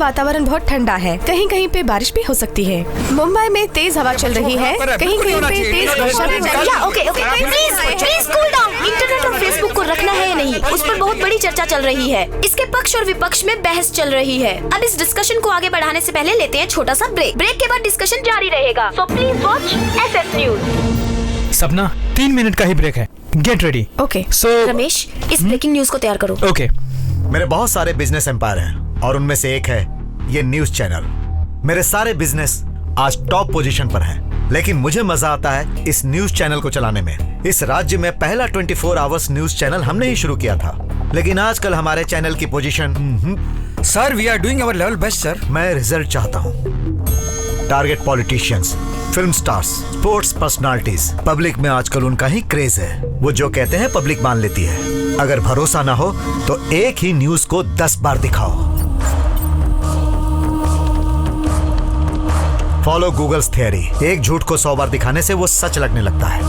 वातावरण बहुत ठंडा है, कहीं कहीं पे बारिश भी हो सकती है। मुंबई में तेज हवा चल रही है, कहीं कहीं पे तेज वर्षा भी। Okay please cool down. Internet और फेसबुक को रखना है या नहीं, उस पर बहुत बड़ी चर्चा चल रही है। इसके पक्ष और विपक्ष में बहस चल रही है। अब इस डिस्कशन को आगे बढ़ाने से पहले लेते हैं छोटा सा ब्रेक। ब्रेक के बाद डिस्कशन जारी रहेगा। So please watch SS news. सपना 3 मिनट का ही ब्रेक है, गेट रेडी। ओके रमेश, इस ब्रेकिंग न्यूज को तैयार करो। ओके। मेरे बहुत सारे बिजनेस एम्पायर हैं और उनमें से एक है ये न्यूज चैनल। मेरे सारे बिजनेस आज टॉप पोजीशन पर हैं, लेकिन मुझे मजा आता है इस न्यूज चैनल को चलाने में। इस राज्य में पहला 24 आवर्स न्यूज चैनल हमने ही शुरू किया था, लेकिन आजकल हमारे चैनल की position sir we are doing our level best sir. मैं रिजल्ट चाहता हूँ। Target politicians, film stars, sports personalities. Public में आजकल उनका ही क्रेज है। वो जो कहते हैं पब्लिक मान लेती है। अगर भरोसा ना हो तो एक ही न्यूज को 10 बार दिखाओ। Follow Goebbels theory. एक झूठ को 100 बार दिखाने से वो सच लगने लगता है।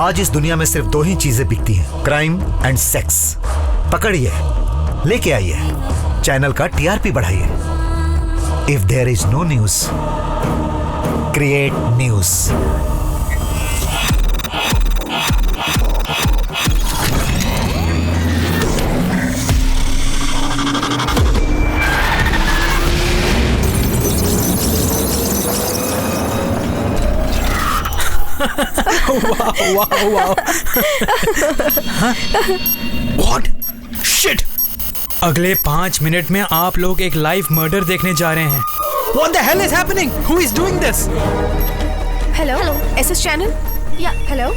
आज इस दुनिया में सिर्फ 2 ही चीजें बिकती हैं, क्राइम एंड सेक्स। पकड़िए, लेके आइए, चैनल का TRP बढ़ाइए। If there is no news, create news. wow. What? Shit! अगले 5 मिनट में आप लोग एक लाइव मर्डर देखने जा रहे हैं। What the hell is happening? Who is doing this? Hello SS channel. या hello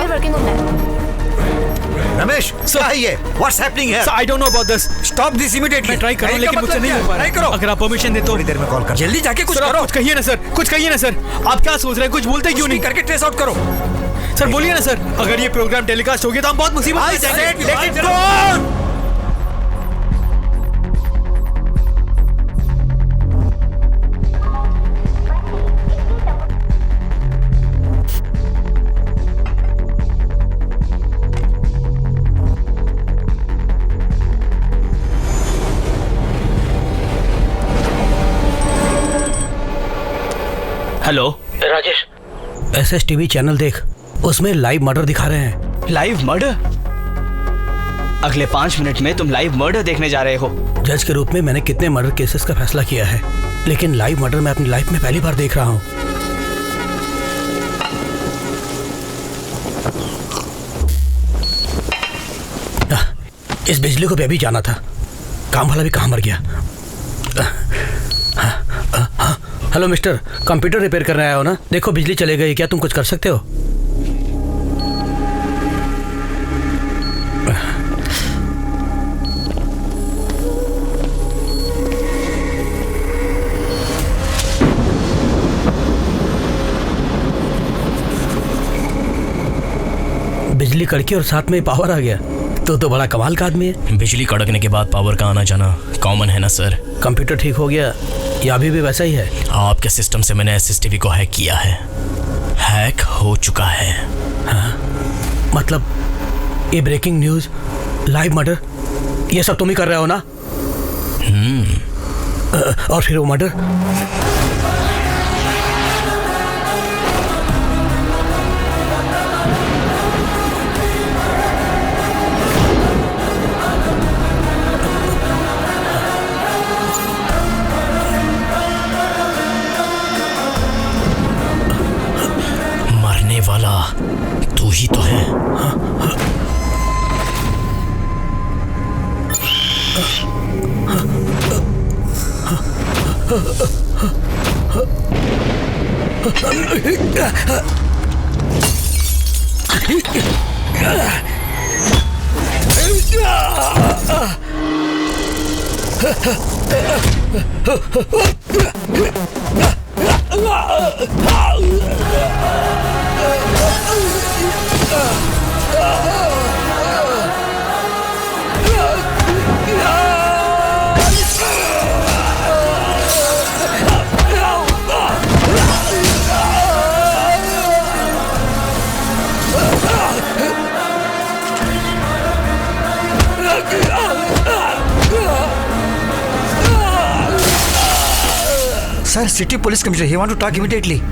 working on that. Ramesh, क्या है ये? What's happening here? So I don't know about this. Stop this immediately. मैं ट्राई कर रहा हूं लेकिन मुझसे नहीं हो पा रहा। ट्राई करो। अगर आप परमिशन दे तो थोड़ी देर में कॉल कर। जल्दी जाके कुछ सर, करो। कुछ कहिए ना सर, कुछ कहिए ना सर। आप क्या सोच रहे हैं? कुछ बोलते क्यों नहीं? करके ट्रेस आउट करो। सर बोलिए ना सर। अगर ये प्रोग्राम टेलीकास्ट हो गया तो हम बहुत मुसीबत में जाएंगे। Let it go. Hello Rajesh, SSTV channel देख, उसमें लाइव मर्डर दिखा रहे हैं। Live murder? अगले 5 मिनट में तुम लाइव मर्डर देखने जा रहे हो। जज के रूप में मैंने कितने मर्डर केसेस का फैसला किया है, लेकिन लाइव मर्डर मैं अपनी लाइफ में पहली बार देख रहा हूँ। इस बिजली को भी अभी जाना था, काम वाला भी कहाँ मर गया। हेलो मिस्टर, कंप्यूटर रिपेयर कर रहे हो ना? देखो बिजली चले गई, क्या तुम कुछ कर सकते हो? बिजली कड़की और साथ में पावर आ गया, तो बड़ा कमाल का आदमी है। बिजली कड़कने के बाद पावर का आना जाना कॉमन है ना सर। कंप्यूटर ठीक हो गया या अभी भी वैसा ही है? आपके सिस्टम से मैंने SSTV को हैक किया है, हैक हो चुका है। हाँ? मतलब ये ब्रेकिंग न्यूज, लाइव मर्डर, ये सब तुम ही कर रहे हो ना? और फिर वो मर्डर? वाला तू ही तो है। Sir, city police commissioner. He want to talk immediately.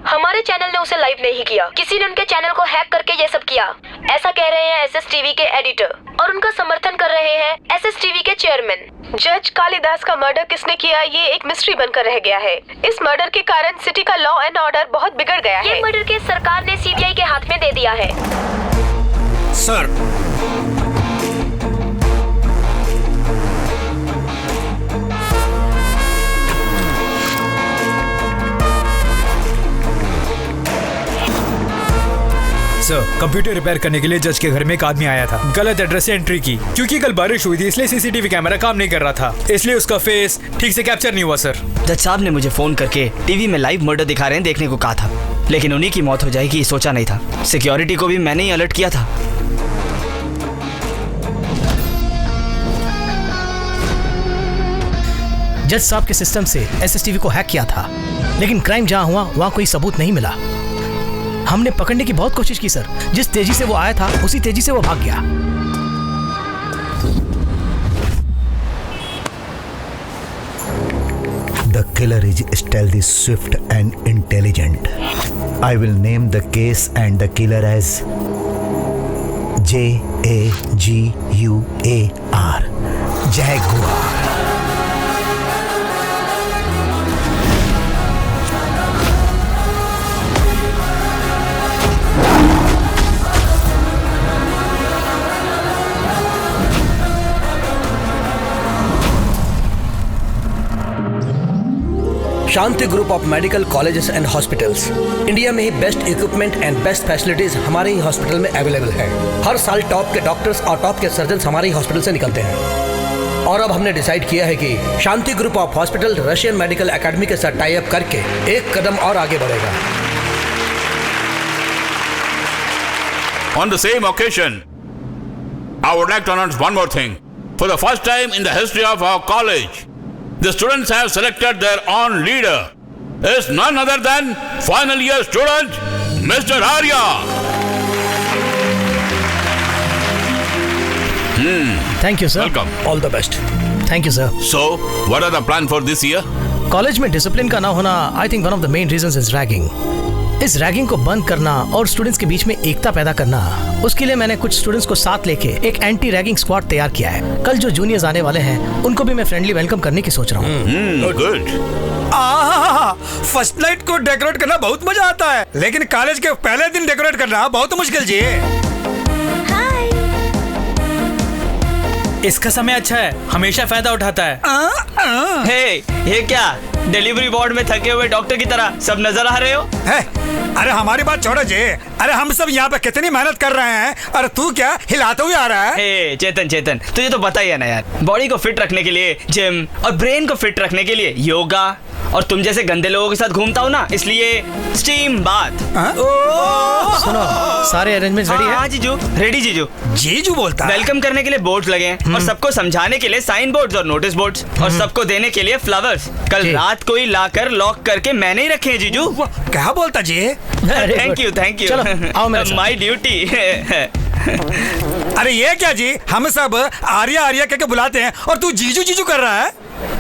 हमारे चैनल ने उसे लाइव नहीं किया, किसी ने उनके चैनल को हैक करके ये सब किया, ऐसा कह रहे हैं एसएस टीवी के एडिटर, और उनका समर्थन कर रहे हैं एसएस टीवी के चेयरमैन। जज कालिदास का मर्डर किसने किया ये एक मिस्ट्री बनकर रह गया है। इस मर्डर के कारण सिटी का लॉ एंड ऑर्डर बहुत बिगड़ गया है। ये मर्डर केस सरकार ने सीबीआई के हाथ में दे दिया है। सर, कंप्यूटर रिपेयर करने के लिए जज के घर में एक आदमी आया था। गलत एड्रेस से एंट्री की, क्योंकि कल बारिश हुई थी इसलिए सीसीटीवी कैमरा काम नहीं कर रहा था, इसलिए उसका फेस ठीक से कैप्चर नहीं हुआ। सर, जज साहब ने मुझे फोन करके टीवी में लाइव मर्डर दिखा रहे हैं देखने को कहा था, लेकिन उन्हीं की मौत हो जाएगी सोचा नहीं था। सिक्योरिटी को भी मैंने ही अलर्ट किया था। जज साहब के सिस्टम से एसएसटीवी को हैक किया था, लेकिन क्राइम जहां हुआ वहां कोई सबूत नहीं मिला। हमने पकड़ने की बहुत कोशिश की सर, जिस तेजी से वो आया था उसी तेजी से वो भाग गया। The killer is stealthy, swift and intelligent. I will name the case and the killer as Jaguar. Jaguar. Shanti group of medical colleges and hospitals India में ही best equipment and best facilities हमारे ही हॉस्पिटल में available है। हर साल top के doctors और top के सर्जन हमारे ही हॉस्पिटल से निकलते हैं। और अब हमने डिसाइड किया है कि Shanti group of hospital Russian medical academy के साथ टाई अप करके एक कदम और आगे बढ़ेगा। On the same occasion, I would like to announce one more thing. For the first time in the history of our college, the students have selected their own leader. It's none other than final year student, Mr. Arya. Thank you sir. Welcome. All the best. Thank you sir. So, what are the plan for this year? College में discipline का ना होना I think one of the main reasons is ragging. इस ragging को बंद करना और students के बीच में एकता पैदा करना, उसके लिए मैंने कुछ स्टूडेंट्स को साथ लेके एक एंटी रैगिंग स्क्वाड तैयार किया है। कल जो जूनियर्स आने वाले हैं उनको भी मैं फ्रेंडली वेलकम करने की सोच रहा हूँ। Good. फर्स्ट नाइट को डेकोरेट करना बहुत मजा आता है, लेकिन कॉलेज के पहले दिन डेकोरेट करना बहुत मुश्किल जी। इसका समय अच्छा है, हमेशा फायदा उठाता है। हे, ये क्या डिलीवरी वार्ड में थके हुए डॉक्टर की तरह सब नजर आ रहे हो? है? अरे हमारी बात छोड़ो जी। अरे हम सब यहाँ पे कितनी मेहनत कर रहे हैं, और तू क्या हिलाते हुए आ रहा है? हे चेतन, तुझे तो पता ही है ना यार, बॉडी को फिट रखने के लिए जिम और ब्रेन को फिट रखने के लिए योगा, और तुम जैसे गंदे लोगों के साथ घूमता हूँ ना, इसलिए स्टीम बाथ। सुनो, सारे अरेंजमेंट्स रेडी हाँ है? जीजू, रेडी जीजू। जीजू बोलता है। वेलकम करने के लिए बोर्ड्स लगे हैं और सबको समझाने के लिए साइन बोर्ड्स और नोटिस बोर्ड्स, और सबको देने के लिए फ्लावर्स कल रात को ही लाकर लॉक करके मैंने ही रखे हैं जीजू। क्या बोलता जी? थैंक यू चलो, आओ मेरे साथ। My duty. अरे ये क्या जी, हम सब आर्या आर्या कहके बुलाते हैं और तू जीजू जीजू कर रहा है?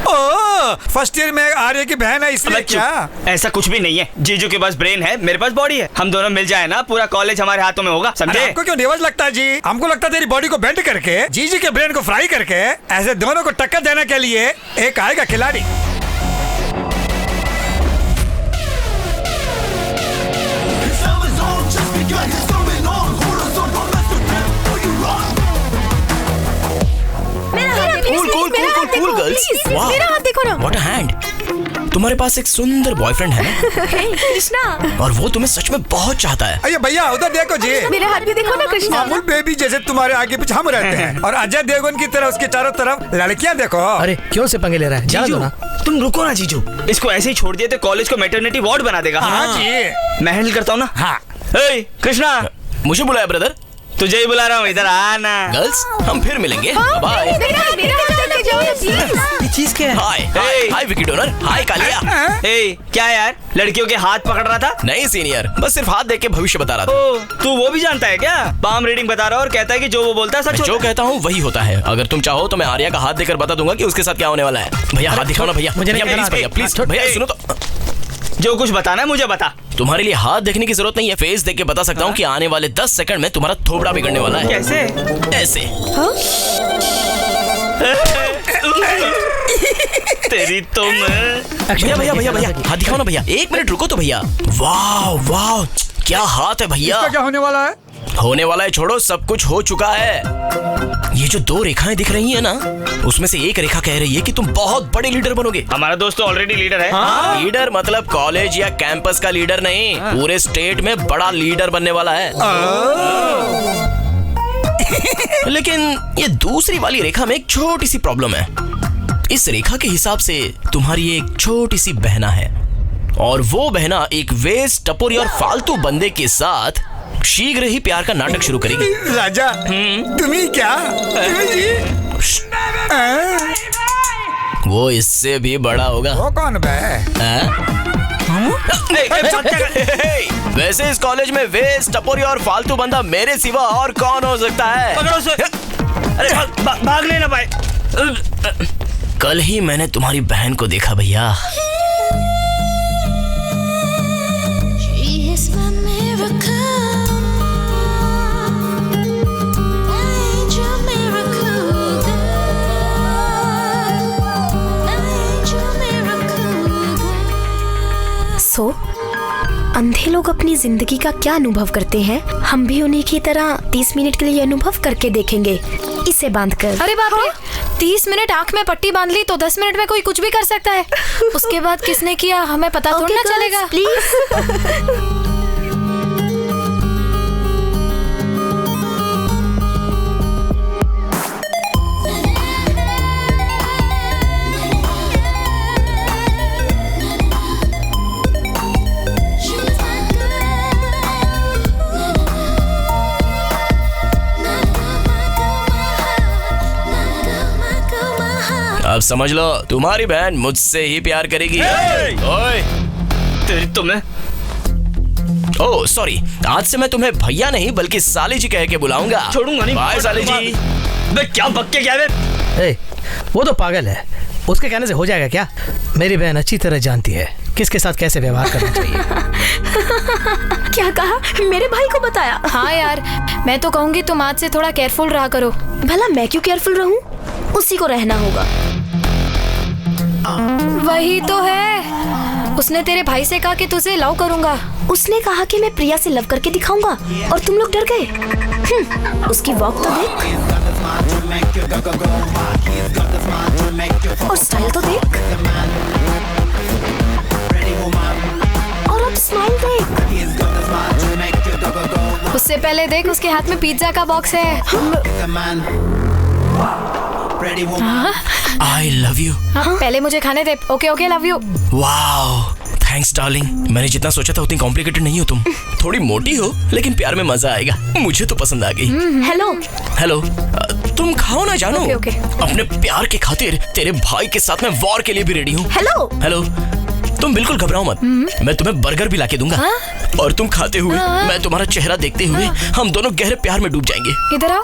ओ, फर्स्ट ईयर में आर्या की बहन है इसलिए क्या? ऐसा कुछ भी नहीं है, जीजू के पास ब्रेन है, मेरे पास बॉडी है, हम दोनों मिल जाए ना पूरा कॉलेज हमारे हाथों में होगा, समझे? हमको क्यों नेवज लगता है जी? हमको लगता है तेरी बॉडी को बेंड करके जीजू के ब्रेन को फ्राई करके ऐसे दोनों को टक्कर देने के लिए एक आएगा खिलाड़ी। Cool girls. मेरा हाथ देखो ना। What a hand. तुम्हारे पास एक सुंदर बॉयफ्रेंड है ना? कृष्णा, और वो तुम्हें सच में बहुत चाहता है। अरे भैया उधर देखो जी, मेरे हाथ भी देखो ना कृष्णा। अमूल बेबी जैसे तुम्हारे आगे पीछे हम रहते हैं, और अजय देवगन की तरह उसके चारों तरफ लड़कियां देखो। अरे क्यों से पंगे ले रहा है? जाने दो जीजू, ना। तुम रुको ना जीजू, इसको ऐसे ही छोड़ दिए तो कॉलेज को मैटरनिटी वार्ड बना देगा। हाँ जी। मैं हैंडल करता हूँ ना। हाँ। हे कृष्णा, मुझे बुलाया ब्रदर? तुझे ही बुला रहा हूँ, इधर आना। गर्ल्स, हम फिर मिलेंगे। बाय। ये चीज क्या है? हाय हाय विकी डोनर। हाय कालिया। ए, क्या यार, लड़कियों के हाथ पकड़ रहा था? नहीं सीनियर, बस सिर्फ हाथ देख के भविष्य बता रहा था। ओ, तू वो भी जानता है क्या? पाम रीडिंग बता रहा और कहता है कि जो वो बोलता है सच मैं जो होता है। कहता हूँ वही होता है। अगर तुम चाहो तो मैं आर्या का हाथ देकर बता दूंगा कि उसके साथ क्या होने वाला है। भैया हाथ दिखाओ ना भैया। मुझे नहीं भैया, करना। प्लीज भैया, प्लीज भैया सुनो तो। जो कुछ बताना है मुझे बता। तुम्हारे लिए हाथ देखने की जरूरत नहीं है, फेस देख के बता सकता हूँ कि आने वाले 10 सेकंड में तुम्हारा थोबड़ा बिगड़ने वाला है। कैसे? ऐसे। तेरी तो मैं। भैया भैया भैया भैया हाथ दिखाओ ना भैया। 1 मिनट रुको तो भैया। वाह वाह, क्या हाथ है भैया। इसका क्या होने वाला है? होने वाला है छोड़ो, सब कुछ हो चुका है। ये जो 2 रेखाएं दिख रही है ना, उसमें से एक रेखा कह रही है कि तुम बहुत बड़े लीडर बनोगे। हमारा दोस्त तो ऑलरेडी लीडर है। हाँ? लीडर मतलब कॉलेज या कैंपस का लीडर नहीं, पूरे स्टेट में बड़ा लीडर बनने वाला है। लेकिन ये दूसरी वाली रेखा में एक छोटी सी प्रॉब्लम है। इस रेखा के हिसाब से तुम्हारी एक छोटी सी बहना है, और वो बहना एक वेस्ट, टपोरी और फालतू बंदे के साथ शीघ्र ही प्यार का नाटक शुरू करेगी। राजा, तुम्ही क्या? तुम्ही जी? वो इससे भी बड़ा होगा। वो कौन बे? वैसे इस कॉलेज में वेस्ट, टपोरी और फालतू बंदा मेरे सिवा और कौन हो सकता है? पकड़ो उसे। अरे भाग लेना भाई। कल ही मैंने तुम्हारी बहन को देखा भैया। अंधे लोग अपनी जिंदगी का क्या अनुभव करते हैं, हम भी उन्हीं की तरह 30 मिनट के लिए अनुभव करके देखेंगे, इसे बांधकर। अरे बाप रे, 30 मिनट आंख में पट्टी बांध ली तो 10 मिनट में कोई कुछ भी कर सकता है। उसके बाद किसने किया हमें पता थोड़ी ना चलेगा। प्लीज। अब समझ लो, तुम्हारी बहन मुझसे ही प्यार करेगी। ओए, तेरी तो मैं। ओह सॉरी, आज से मैं तुम्हें भैया नहीं बल्कि साली जी कह के बुलाऊंगा। छोड़ूंगा नहीं। बाय साली जी। बे क्या बक के क्या बे? ए, वो तो पागल है, उसके कहने से हो जाएगा क्या? मेरी बहन अच्छी तरह जानती है किसके साथ कैसे व्यवहार करना चाहिए। क्या कहा? मेरे भाई को बताया? हाँ यार, मैं तो कहूँगी तुम आज से थोड़ा केयरफुल रहा करो। भला मैं क्यों केयरफुल रहूं? उसी को रहना होगा। वही तो है, उसने तेरे भाई से कहा कि तुझे लव करूंगा। उसने कहा कि मैं प्रिया से लव करके दिखाऊंगा और तुम लोग डर गए। उसकी वॉक तो देख और स्टाइल तो देख और अब स्माइल देख। उससे पहले देख, उसके हाथ में पिज्जा का बॉक्स है। I love you. हाँ, पहले मुझे खाने दे। Okay okay, love you. Wow, thanks darling. मैंने जितना सोचा था उतनी कॉम्प्लिकेटेड नहीं हो तुम। थोड़ी मोटी हो लेकिन प्यार में मजा आएगा। मुझे तो पसंद आ गई। हेलो हेलो, तुम खाओ ना जानू। Okay, okay. अपने प्यार के खातिर तेरे भाई के साथ मैं वॉर के लिए भी रेडी हूँ। हेलो हेलो, तुम बिल्कुल घबराओ मत। मैं तुम्हें बर्गर भी लाके दूंगा। और तुम खाते हुए, मैं तुम्हारा चेहरा देखते हुए, हम दोनों गहरे प्यार में डूब जाएंगे। इधर आओ।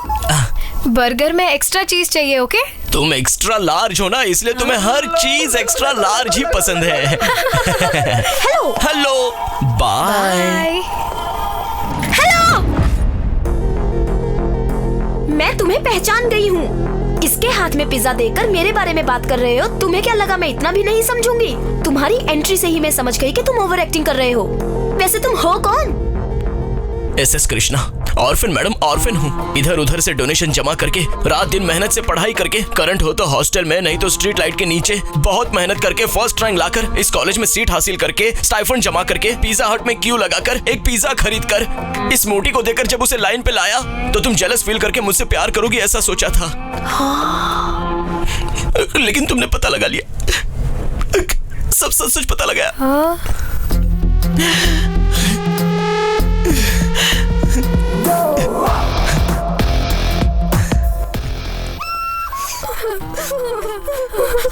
बर्गर में एक्स्ट्रा चीज चाहिए। ओके, तुम एक्स्ट्रा लार्ज हो ना, इसलिए तुम्हें हर चीज एक्स्ट्रा लार्ज ही पसंद है। Hello hello, bye. Bye. Hello, मैं तुम्हें पहचान गई हूँ। इसके हाथ में पिज्जा देकर मेरे बारे में बात कर रहे हो। तुम्हें क्या लगा मैं इतना भी नहीं समझूंगी? तुम्हारी एंट्री से ही मैं समझ गई कि तुम ओवर एक्टिंग कर रहे हो। वैसे तुम हो कौन? SS Krishna, orphan madam, orphan हूँ। इधर उधर से डोनेशन जमा करके, रात दिन मेहनत से पढ़ाई करके, करंट हो तो हॉस्टल में, नहीं तो स्ट्रीट लाइट के नीचे, बहुत मेहनत करके फर्स्ट रैंक लाकर इस कॉलेज में सीट हासिल करके, स्टाइफंड जमा करके, पिज्जा हट में क्यू लगाकर एक पिज्जा खरीद कर, इस मोटी को देकर जब उसे लाइन पे लाया तो तुम जेलस फील करके मुझसे प्यार करोगी ऐसा सोचा था। लेकिन तुमने पता लगा लिया, सब सच पता लगा।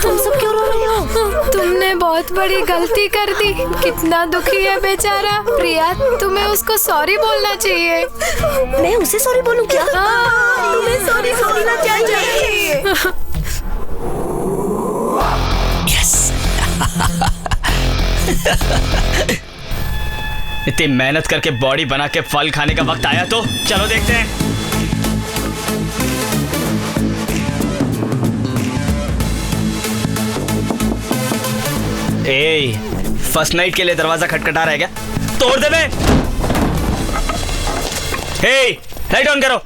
तुम सब क्यों रो रहे हो? तुमने बहुत बड़ी गलती कर दी। कितना दुखी है बेचारा। प्रिया, तुम्हें उसको सॉरी बोलना चाहिए। मैं उसे सॉरी बोलूं क्या? तुम्हें सॉरी बोलना चाहिए। यस। इतनी मेहनत करके बॉडी बना के फल खाने का वक्त आया तो चलो देखते हैं। ए, फर्स्ट नाइट के लिए दरवाजा खटखटा रहा है क्या? तोड़ दे बे। हे, लाइट ऑन करो।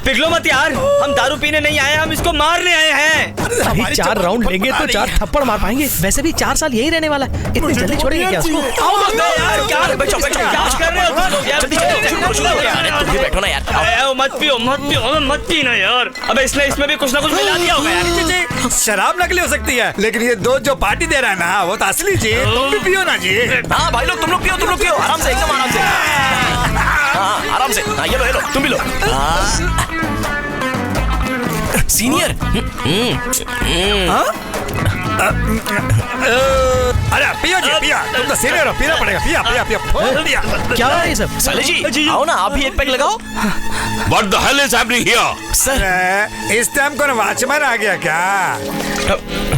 पिघलो मत यार, हम दारू पीने नहीं आए, हम इसको मारने आए हैं। अभी 4 राउंड लेंगे तो 4 थप्पड़ मार पाएंगे। वैसे भी 4 साल यही रहने वाला है, इतनी जल्दी छोड़ेंगे क्या उसको? यार क्या कर रहे हो तुम भी बैठो ना यार। मत पीना यार। अबे इसमें भी कुछ ना कुछ मिला दिया होगा यार। शराब नकली हो सकती है, लेकिन ये दोस्त जो पार्टी दे रहा है ना, वो तो असली जी। तुम भी पियो ना जी। हाँ भाई लोग, तुम लोग पियो आराम से, एकदम आराम से। हाँ आराम से। हाँ ये लो तुम भी लो। सीनियर। अरे पियो जी, पिया। तुम तो सीनियर हो, पीना पड़ेगा। पिया। क्या है ये सब? साले जी आओ ना, आप भी एक पैक लगाओ। What the hell is happening here? Sir इस टाइम कौन वॉचमैन आ गया क्या?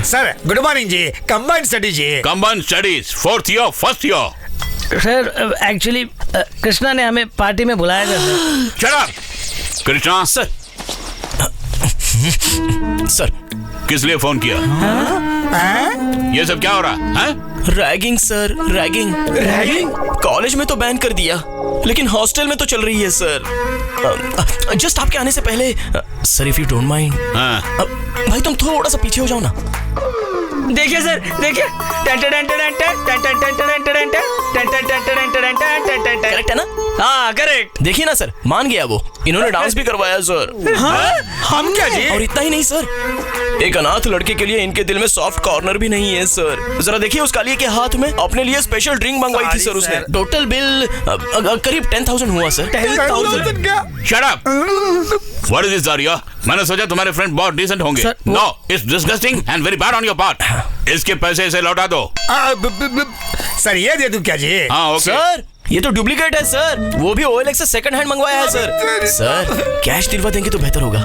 सर गुड मॉर्निंग जी। कंबाइंड स्टडी जी। Combined studies, 4th year, 1st year. Sir actually Krishna ने हमें पार्टी में बुलाया था। Shut up. Krishna sir. Sir किस लिए फोन किया? ये सब क्या हो रहा है? रैगिंग सर, रैगिंग कॉलेज में तो बैन कर दिया, लेकिन हॉस्टल में तो चल रही है सर। जस्ट आपके आने से पहले sir, if you don't mind, भाई तुम थोड़ा सा पीछे हो जाओ ना। देखिए सर, देखिए। करेक्ट है ना? हाँ करेक्ट। देखिए ना सर, मान गया वो। इन्होंने डांस भी करवाया सर। हम क्या जी? और इतना ही नहीं सर, एक अनाथ लड़के के लिए इनके दिल में सॉफ्ट कॉर्नर भी नहीं है सर। जरा देखिए उस काली के हाथ में अपने लिए स्पेशल ड्रिंक मंगवाई थी सर उसने। टोटल बिल करीब 10,000 हुआ सर। 10,000 क्या? Shut up! What is this, Arya? मैंने सोचा तुम्हारे फ्रेंड बहुत डिसेंट होंगे। No, it's disgusting and very bad on your part. इसके पैसे इसे लौटा दो। सर ये दे दूं क्या जी? हाँ ओके। सर ये तो डुप्लीकेट है सर, वो भी OLX से सेकंड हैंड मंगवाया है सर। सर कैश दिलवा देंगे तो बेहतर होगा।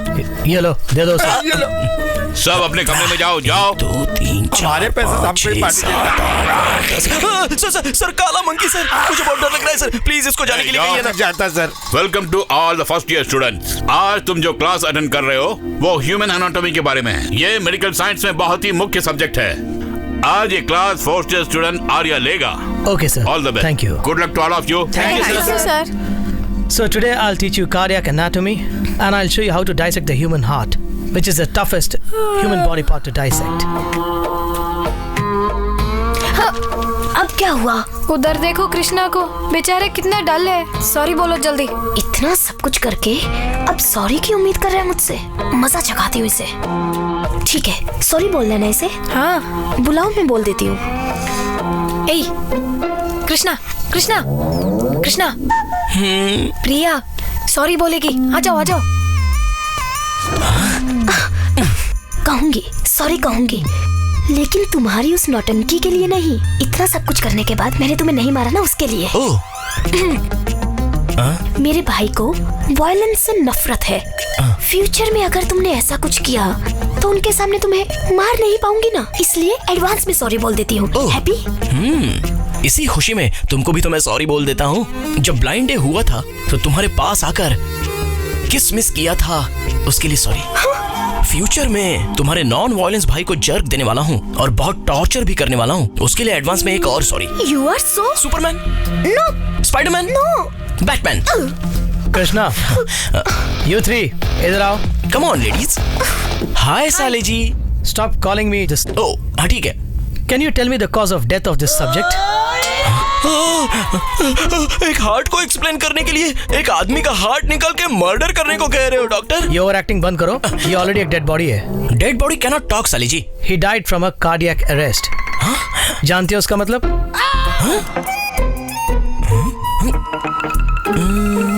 ये लो, दे दो सर। सब अपने कमरे में जाओ, जाओ। 2 3 4 हमारे पैसे सब पे पार्टी सर काला मंकी सर, मुझे बहुत डर लग रहा है सर, प्लीज इसको जाने के लिए कहिए ना। जाता sir. Welcome to all the first year students. आज तुम जो क्लास अटेंड कर रहे हो वो ह्यूमन एनाटॉमी के बारे में है। ये मेडिकल साइंस में बहुत ही मुख्य सब्जेक्ट है। आज ये class first year student Arya लेगा। Okay sir. All the best. Thank you. Good luck to all of you. Thank you, sir. So today I'll teach you cardiac anatomy and I'll show you how to dissect the human heart, which is the toughest human body part to dissect. अब क्या हुआ? उधर देखो कृष्णा को, बेचारे कितना डल है। Sorry बोलो जल्दी। इतना सब कुछ करके अब सॉरी की उम्मीद कर रहा है मुझसे? मजा चखाती हूँ इसे। ठीक है, सॉरी बोल लेना इसे। हाँ बुलाओ, मैं बोल देती हूँ। ए कृष्णा कृष्णा कृष्णा, प्रिया सॉरी बोलेगी। आ जाओ आ जाओ। कहूंगी, सॉरी कहूंगी, लेकिन तुम्हारी उस नौटंकी के लिए नहीं। इतना सब कुछ करने के बाद मैंने तुम्हें नहीं मारा ना, उसके लिए। मेरे भाई को वायलेंस से नफरत है। फ्यूचर में अगर तुमने ऐसा कुछ किया तो उनके सामने तुम्हें मार नहीं पाऊंगी ना, इसलिए एडवांस में सॉरी बोल देती हूँ। हैप्पी? इसी खुशी में तुमको भी तो मैं सॉरी बोल देता हूँ। जब ब्लाइंड डे हुआ था तो तुम्हारे पास आकर किस मिस किया था, उसके लिए सॉरी। फ्यूचर में तुम्हारे नॉन वायलेंस भाई को जर्क देने वाला हूँ और बहुत टॉर्चर भी करने वाला हूँ, उसके लिए एडवांस में एक और sorry. You are so superman, no, spiderman, no, batman. Krishna, you three, इधर आओ। Come on ladies. हाय साले जी। Stop calling me just. ओ हाँ ठीक है। Can you tell me the cause of death of this subject? एक हार्ट को एक्सप्लेन करने के लिए एक आदमी का हार्ट निकाल के मर्डर करने को कह रहे हो डॉक्टर? ये ओवरएक्टिंग बंद करो। ये ऑलरेडी एक डेड बॉडी है। Dead body can not talk साली जी। He died from a cardiac arrest. जानते हो उसका मतलब?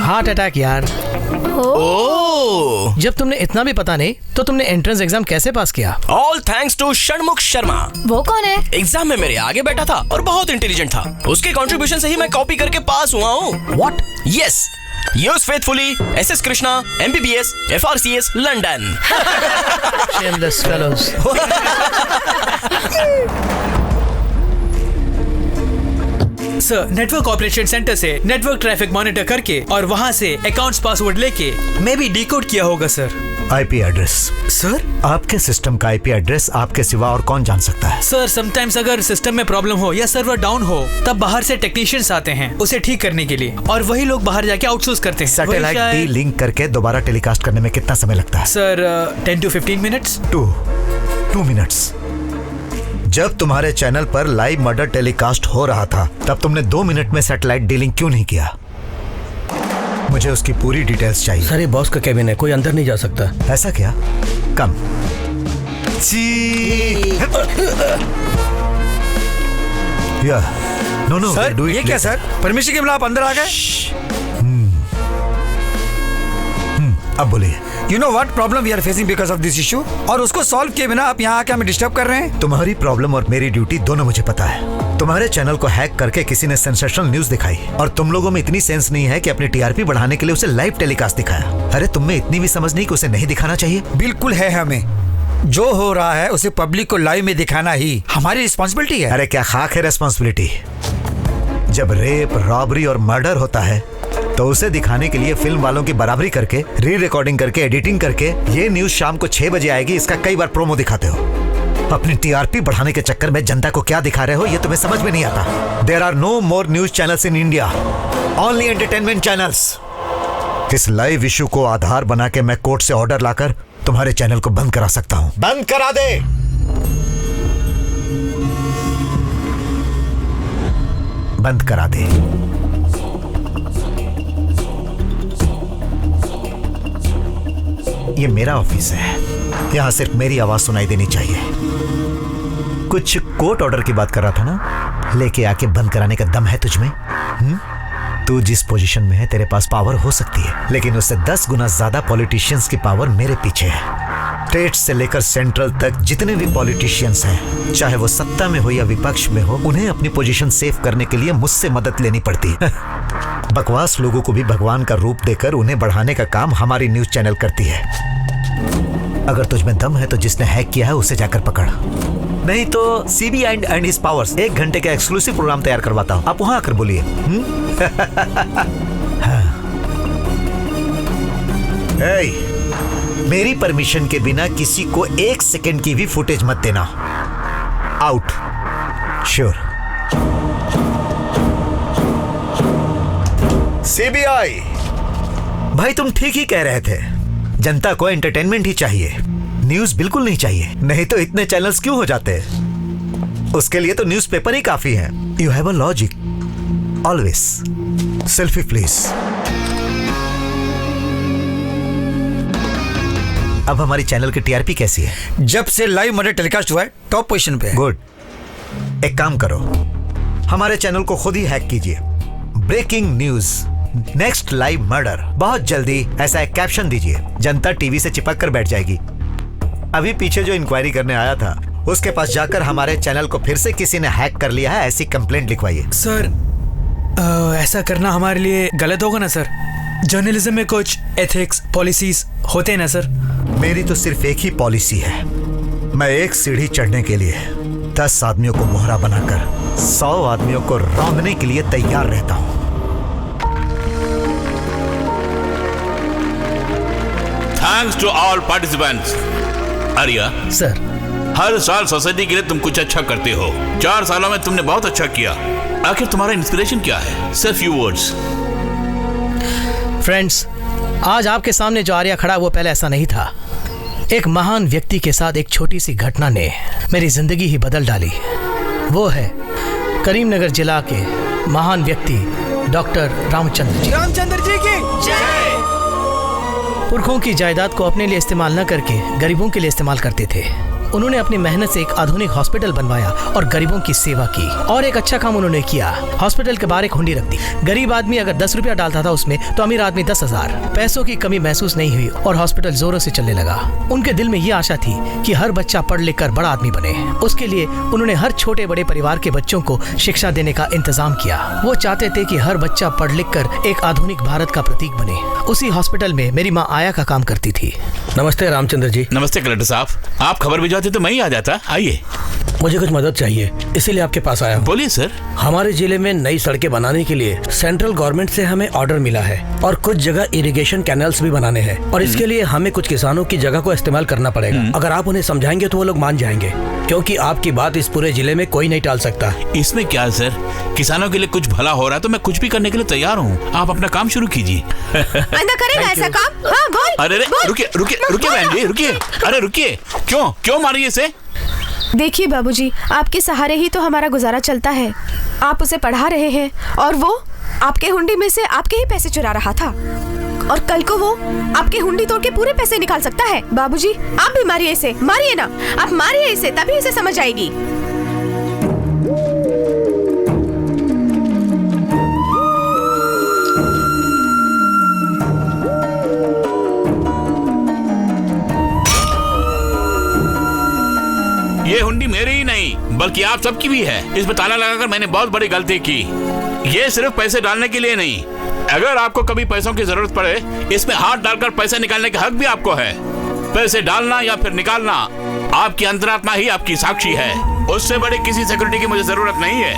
हार्ट अटैक यार। ओह, जब तुमने इतना भी पता नहीं तो तुमने एंट्रेंस एग्जाम कैसे पास किया? All thanks to Shanmukh Sharma. वो कौन है? एग्जाम में मेरे आगे बैठा था और बहुत इंटेलिजेंट था। उसके कंट्रीब्यूशन से ही मैं कॉपी करके पास हुआ हूँ। What? Yes, yours faithfully SS Krishna, MBBS, FRCS, London. Shameless fellows. Sir, network operation centre से नेटवर्क ट्रैफिक मॉनिटर करके और वहाँ से अकाउंट्स पासवर्ड लेके मैं भी डिकोड किया होगा सर। IP address. सर आपके सिस्टम का IP एड्रेस आपके सिवा और कौन जान सकता है? सर, समटाइम्स अगर सिस्टम में प्रॉब्लम हो या सर्वर डाउन हो तब बाहर से टेक्नीशियंस आते हैं उसे ठीक करने के लिए, और वही लोग बाहर जाके आउटसोर्स करते हैं। सैटेलाइट डी लिंक करके दोबारा टेलीकास्ट करने में कितना समय लगता है? Sir 10 to 15 minutes. 2 मिनट्स। जब तुम्हारे चैनल पर लाइव मर्डर टेलीकास्ट हो रहा था तब तुमने 2 मिनट में सैटेलाइट डीलिंग क्यों नहीं किया? मुझे उसकी पूरी डिटेल्स चाहिए। सर ये बॉस का केबिन है, कोई अंदर नहीं जा सकता। ऐसा क्या? कम। नो सर ये क्या सर, परमिशन के बिना आप अंदर आ गए? अब बोलिए। You know what problem we are facing because of this issue? और उसको सॉल्व किए बिना आप यहाँ आके हमें डिस्टर्ब कर रहे हैं। तुम्हारी प्रॉब्लम और मेरी ड्यूटी दोनों मुझे पता है। तुम्हारे चैनल को हैक करके किसी ने सेंसेशनल न्यूज दिखाई और तुम लोगों में इतनी सेंस नहीं है कि अपनी TRP बढ़ाने के लिए उसे लाइव टेलीकास्ट दिखाया। अरे तुम में इतनी भी समझ नहीं कि उसे नहीं दिखाना चाहिए? बिल्कुल है, हमें जो हो रहा है उसे पब्लिक को लाइव में दिखाना ही हमारी रिस्पॉन्सिबिलिटी है। अरे क्या खाक है रिस्पॉन्सिबिलिटी? जब रेप, रॉबरी और मर्डर होता है तो उसे दिखाने के लिए फिल्म वालों की बराबरी करके, री रिकॉर्डिंग करके, एडिटिंग करके ये न्यूज शाम को 6 बजे आएगी इसका कई बार प्रोमो दिखाते हो। अपनी TRP बढ़ाने के चक्कर में जनता को क्या दिखा रहे हो ये तुम्हें समझ में नहीं आता। There are no more news channels in India, only entertainment channels. इस लाइव इशू को आधार बना के मैं कोर्ट से ऑर्डर लाकर तुम्हारे चैनल को बंद करा सकता हूं। बंद करा दे। बंद करा दे। ये मेरा ऑफिस है, यहाँ सिर्फ मेरी आवाज सुनाई देनी चाहिए। कुछ कोर्ट ऑर्डर की बात कर रहा था ना, लेके आके बंद कराने का दम है तुझमें? तू जिस पोजीशन में है तेरे पास पावर हो सकती है, लेकिन उससे 10 गुना ज्यादा पॉलिटिशियंस की पावर मेरे पीछे है। स्टेट से लेकर सेंट्रल तक जितने भी पॉलिटिशियंस हैं, चाहे वो सत्ता में हो या विपक्ष में हो, उन्हें अपनी पोजीशन सेव करने के लिए मुझसे मदद लेनी पड़ती है। बकवास लोगों को भी भगवान का रूप देकर उन्हें बढ़ाने का काम हमारी न्यूज चैनल करती है। अगर तुझमें दम है तो जिसने हैक किया है उसे जाकर पकड़, नहीं तो सीबीआई एंड हिज पावर्स 1 घंटे का एक्सक्लूसिव प्रोग्राम तैयार करवाता हूं, आप वहां आकर बोलिए। हाँ। मेरी परमिशन के बिना किसी को 1 सेकंड की भी फुटेज मत देना। आउट। श्योर। सीबीआई भाई, तुम ठीक ही कह रहे थे, जनता को एंटरटेनमेंट ही चाहिए, न्यूज बिल्कुल नहीं चाहिए। नहीं तो इतने चैनल्स क्यों हो जाते हैं? उसके लिए तो न्यूज़पेपर ही काफी है। You have a logic always. Selfie please. अब हमारी चैनल की टीआरपी कैसी है? जब से लाइव मर्डर टेलीकास्ट हुआ है टॉप पोजीशन पे है। गुड। एक काम करो, हमारे चैनल को खुद ही हैक कीजिए। Breaking news, next live murder. बहुत जल्दी ऐसा एक कैप्शन दीजिए, जनता टीवी से चिपक कर बैठ जाएगी। अभी पीछे जो इंक्वायरी करने आया था, उसके पास जाकर हमारे चैनल को फिर से किसी ने हैक कर लिया है, ऐसी कंप्लेंट लिखवाइए। सर, ऐसा करना हमारे लिए गलत होगा ना सर? जर्नलिज्म में कुछ एथिक्स पॉलिसीज होते हैं ना सर? मेरी तो सिर्फ एक ही पॉलिसी है, मैं एक सीढ़ी चढ़ने के लिए 10 आदमियों को मोहरा बनाकर 100 आदमियों को रौंदने के लिए तैयार रहता हूं। Thanks to all participants. Arya sir, हर साल सोसाइटी के लिए तुम कुछ अच्छा करते हो। 4 सालों में तुमने बहुत अच्छा किया। आखिर तुम्हारा इंस्पिरेशन क्या है? सिर्फ फ्यू वर्ड्स। फ्रेंड्स, आज आपके सामने जो आर्या खड़ा वो पहले ऐसा नहीं था। एक महान व्यक्ति के साथ एक छोटी सी घटना ने मेरी जिंदगी ही बदल डाली। वो है करीमनगर जिला के महान व्यक्ति डॉक्टर रामचंद्र जी। रामचंद्र जी की जय। पुरखों की जायदाद को अपने लिए इस्तेमाल न करके गरीबों के लिए इस्तेमाल करते थे। उन्होंने अपनी मेहनत से एक आधुनिक हॉस्पिटल बनवाया और गरीबों की सेवा की। और एक अच्छा काम उन्होंने किया, हॉस्पिटल के बाहर एक हुंडी रख दी। गरीब आदमी अगर 10 रुपया डालता था उसमें, तो अमीर आदमी 10,000। पैसों की कमी महसूस नहीं हुई और हॉस्पिटल जोरों से चलने लगा। उनके दिल में ये आशा थी कि हर बच्चा पढ़ लिख कर बड़ा आदमी बने। उसके लिए उन्होंने हर छोटे बड़े परिवार के बच्चों को शिक्षा देने का इंतजाम किया। वो चाहते थे कि हर बच्चा पढ़ लिख कर एक आधुनिक भारत का प्रतीक बने। उसी हॉस्पिटल में मेरी माँ आया का काम करती थी। नमस्ते रामचंद्र जी। नमस्ते कलेक्टर साहब, आप खबर भिजवाते तो मैं ही आ जाता। आइए। मुझे कुछ मदद चाहिए, इसीलिए आपके पास आया हूँ। बोलिए सर। हमारे जिले में नई सड़कें बनाने के लिए सेंट्रल गवर्नमेंट से हमें ऑर्डर मिला है और कुछ जगह इरिगेशन कैनल्स भी बनाने हैं और इसके लिए हमें कुछ किसानों की जगह को इस्तेमाल करना पड़ेगा। अगर आप उन्हें समझाएंगे तो वो लोग मान जाएंगे, क्योंकि आपकी बात इस पूरे जिले में कोई नहीं टाल सकता। इसमें क्या है सर, किसानों के लिए कुछ भला हो रहा है तो मैं कुछ भी करने के लिए तैयार हूँ। आप अपना काम शुरू कीजिए। करेगा ऐसा काम? हाँ, बोल। अरे रुकिए बहन जी, रुकिए। अरे रुकिए, क्यों मारिए इसे? देखिए बाबूजी, आपके सहारे ही तो हमारा गुजारा चलता है। आप उसे पढ़ा रहे हैं और वो आपके हुंडी में से आपके ही पैसे चुरा रहा था, और कल को वो आपके हुंडी तोड़ के पूरे पैसे निकाल सकता है। बाबूजी, आप भी मारिए इसे। मारिए ना, आप मारिए इसे, तभी इसे समझ आएगी। ये हुंडी मेरी ही नहीं बल्कि आप सबकी भी है। इसमें ताला लगाकर मैंने बहुत बड़ी गलती की। ये सिर्फ पैसे डालने के लिए नहीं, अगर आपको कभी पैसों की जरूरत पड़े, इसमें हाथ डालकर पैसे निकालने का हक भी आपको है। पैसे डालना या फिर निकालना आपकी अंतरात्मा ही आपकी साक्षी है। उससे बड़ी किसी सिक्योरिटी की मुझे जरूरत नहीं है।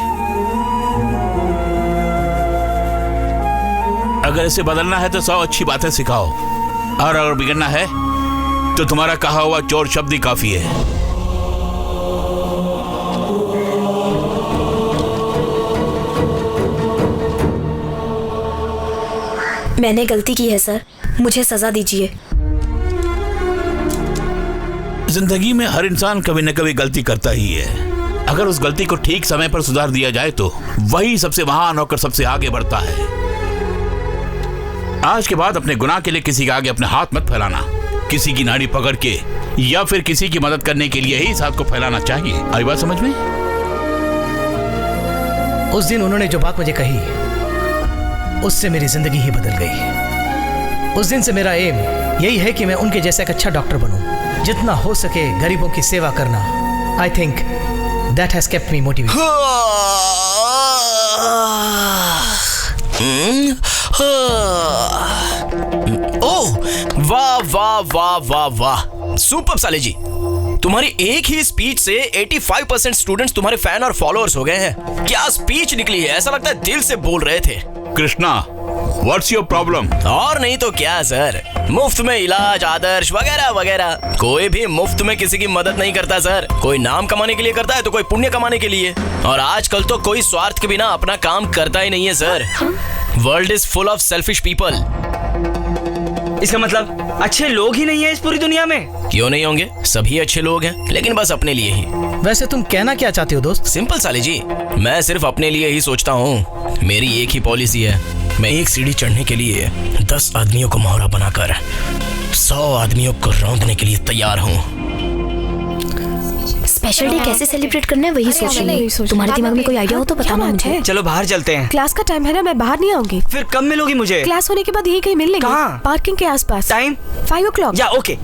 अगर इसे बदलना है तो 100 अच्छी बातें सिखाओ, और अगर बिगड़ना है तो तुम्हारा कहा हुआ चोर शब्द ही काफी है। मैंने गलती की है सर, मुझे सजा दीजिए। जिंदगी में हर इंसान कभी न कभी गलती करता ही है। अगर उस गलती को ठीक समय पर सुधार दिया जाए तो वही सबसे महान होकर सबसे आगे बढ़ता है। आज के बाद अपने गुनाह के लिए किसी के आगे अपने हाथ मत फैलाना, किसी की नाड़ी पकड़ के या फिर किसी की मदद करने के लिए ही इस हाथ को फैलाना चाहिए। आई बात समझ में? उस दिन उन्होंने जो बात मुझे कही, उससे मेरी जिंदगी ही बदल गई। उस दिन से मेरा एम यही है कि मैं उनके जैसा एक अच्छा डॉक्टर बनूं, जितना हो सके गरीबों की सेवा करना। I think that has kept me motivated. Oh, वाह वाह वाह वाह वाह, सुपर साले जी। तुम्हारी एक ही स्पीच से 85% स्टूडेंट्स तुम्हारे फैन और फॉलोअर्स हो गए हैं। क्या स्पीच निकली है, ऐसा लगता है दिल से बोल रहे थे। Krishna, what's your problem? और नहीं तो क्या सर, मुफ्त में इलाज, आदर्श वगैरह वगैरह। कोई भी मुफ्त में किसी की मदद नहीं करता सर। कोई नाम कमाने के लिए करता है तो कोई पुण्य कमाने के लिए। और आजकल तो कोई स्वार्थ के बिना अपना काम करता ही नहीं है sir. World is full of selfish people. इसका मतलब अच्छे लोग ही नहीं है इस पूरी दुनिया में? क्यों नहीं होंगे, सभी अच्छे लोग हैं, लेकिन बस अपने लिए ही। वैसे तुम कहना क्या चाहते हो दोस्त? सिंपल साले जी, मैं सिर्फ अपने लिए ही सोचता हूँ। मेरी एक ही पॉलिसी है, मैं एक सीढ़ी चढ़ने के लिए 10 आदमियों को मोहरा बनाकर 100 आदमियों को रौंदने के लिए तैयार हूँ। स्पेशल डे कैसे सेलिब्रेट करना है वही सोच रही हूँ। तुम्हारे दिमाग में कोई आइडिया हो तो बताना मुझे। चलो बाहर चलते हैं। क्लास का टाइम है ना, मैं बाहर नहीं आऊंगी। फिर कब मिलोगी मुझे? क्लास होने के बाद यही कहीं मिल लेंगे। कहाँ? पार्किंग के आसपास। Time 5 o'clock। या ओके।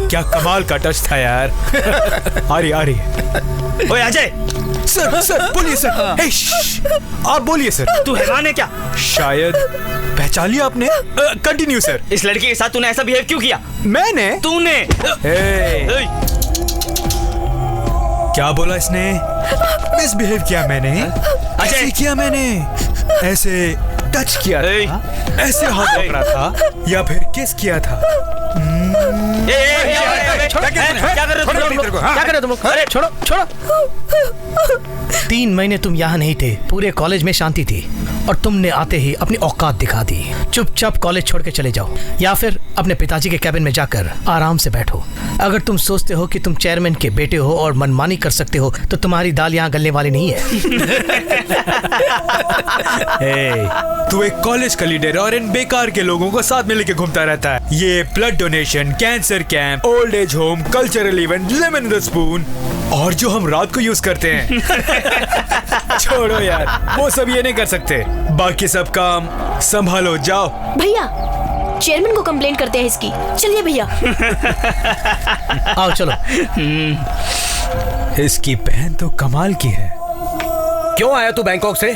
क्या कमाल का टच था यार। आ रही। ओए अजय। सर बोलिए सर। हे, आप बोलिए सर। तू हैरान है क्या? शायद पहचान लिया आपने। Continue sir. इस लड़की के साथ तूने ऐसा बिहेव क्यों किया? मैंने? तूने? क्या बोला इसने? मिसबिहेव किया मैंने? ऐसे किया मैंने? ऐसे टच किया था? ऐसे हाथ पकड़ा था या फिर किस किया था? क्या कर रहे हो तुम लोग? अरे छोड़ो। 3 महीने तुम यहाँ नहीं थे, पूरे कॉलेज में शांति थी, और तुमने आते ही अपनी औकात दिखा दी। चुपचाप कॉलेज छोड़ के चले जाओ, या फिर अपने पिताजी के कैबिन में जाकर आराम से बैठो। अगर तुम सोचते हो कि तुम चेयरमैन के बेटे हो और मनमानी कर सकते हो, तो तुम्हारी दाल यहाँ गलने वाली नहीं है। तू एक कॉलेज का लीडर है और इन बेकार के लोगों को साथ में लेके घूमता रहता है। ये blood donation, cancer camp, old age home, cultural event, lemon in the spoon, और जो हम रात को यूज करते हैं। छोड़ो यार, वो सब ये नहीं कर सकते। बाकी सब काम संभालो, जाओ। भैया, चेयरमैन को कंप्लेंट करते हैं इसकी। चलिए भैया। आओ चलो। इसकी बहन तो कमाल की है। क्यों आया तू बैंकॉक से?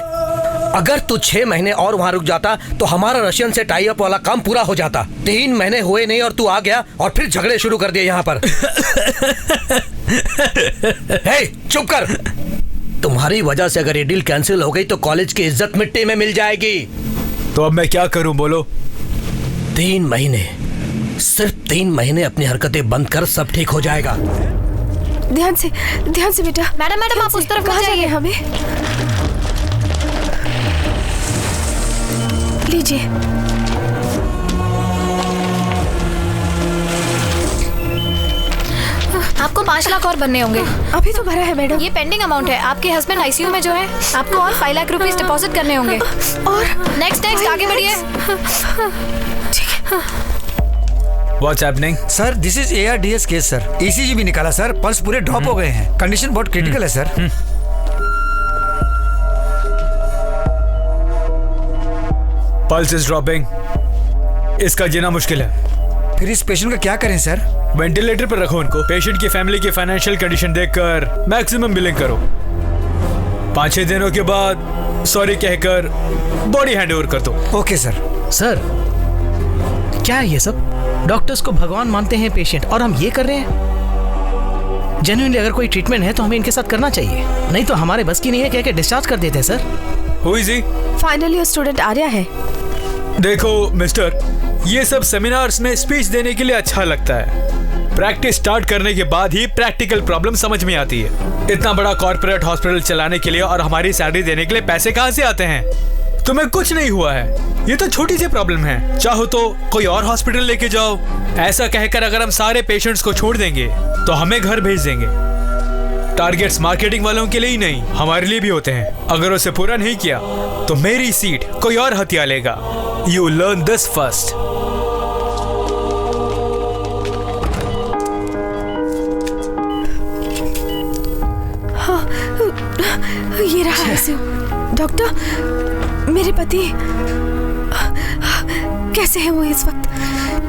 अगर तू 6 महीने और वहाँ रुक जाता तो हमारा रशियन से टाई अप वाला काम पूरा हो जाता। 3 महीने हुए नहीं और तू आ गया और फिर झगड़े शुरू कर दिए यहाँ पर। हे, चुप कर। तुम्हारी वजह से अगर ये डील कैंसिल हो गई तो कॉलेज की इज्जत मिट्टी में मिल जाएगी। तो अब मैं क्या करूं, बोलो? 3 महीने, सिर्फ 3 महीने अपनी हरकतें बंद कर, सब ठीक हो जाएगा। ध्यान से बेटा। मैडम आप उस तरफ कहाँ जाइए? हमें लीजिए। आपको 5 लाख और बनने होंगे। अभी तो भरा है मैडम। ये पेंडिंग अमाउंट है। आपके हस्बैंड आईसीयू में जो है, आपको और 5 लाख रुपीस डिपॉजिट करने होंगे। और नेक्स्ट आगे बढ़िए। ठीक है। What's happening? Sir this is ARDS case sir. ECG भी निकाला सर, पल्स पूरे ड्रॉप हो गए हैं। कंडीशन बहुत क्रिटिकल है सर। Pulse is dropping. इसका जीना मुश्किल है। फिर इस पेशेंट का क्या करें सर? वेंटिलेटर पर रखो उनको। पेशेंट की फैमिली की फाइनेंशियल कंडीशन देखकर मैक्सिमम बिलिंग करो। 5-6 दिनों के बाद सॉरी कहकर बॉडी हैंड ओवर कर दो। Okay sir. सर क्या है ये सब? डॉक्टर्स को भगवान मानते हैं पेशेंट, और हम ये कर रहे हैं। जेन्युइनली अगर कोई ट्रीटमेंट है तो हमें इनके साथ करना चाहिए, नहीं तो हमारे बस की नहीं है, कह के डिस्चार्ज कर देते हैं sir. Who is he? Finally ये स्टूडेंट आर्या है। देखो मिस्टर, ये सब सेमिनार्स में स्पीच देने के लिए अच्छा लगता है। प्रैक्टिस स्टार्ट करने के बाद ही प्रैक्टिकल प्रॉब्लम समझ में आती है। इतना बड़ा कॉर्पोरेट हॉस्पिटल चलाने के लिए और हमारी सैलरी देने के लिए पैसे कहाँ से आते हैं? तुम्हें कुछ नहीं हुआ है, ये तो छोटी सी प्रॉब्लम है। चाहो तो कोई और हॉस्पिटल लेके जाओ। ऐसा कहकर अगर हम सारे पेशेंट्स को छोड़ देंगे तो हमें घर भेज देंगे। टारगेट्स मार्केटिंग वालों के लिए ही नहीं, हमारे लिए भी होते हैं। अगर उसे पूरा नहीं किया तो मेरी सीट कोई और हथिया लेगा। You learn this first. ये रहा ICU। डॉक्टर, मेरे पति कैसे है वो इस वक्त?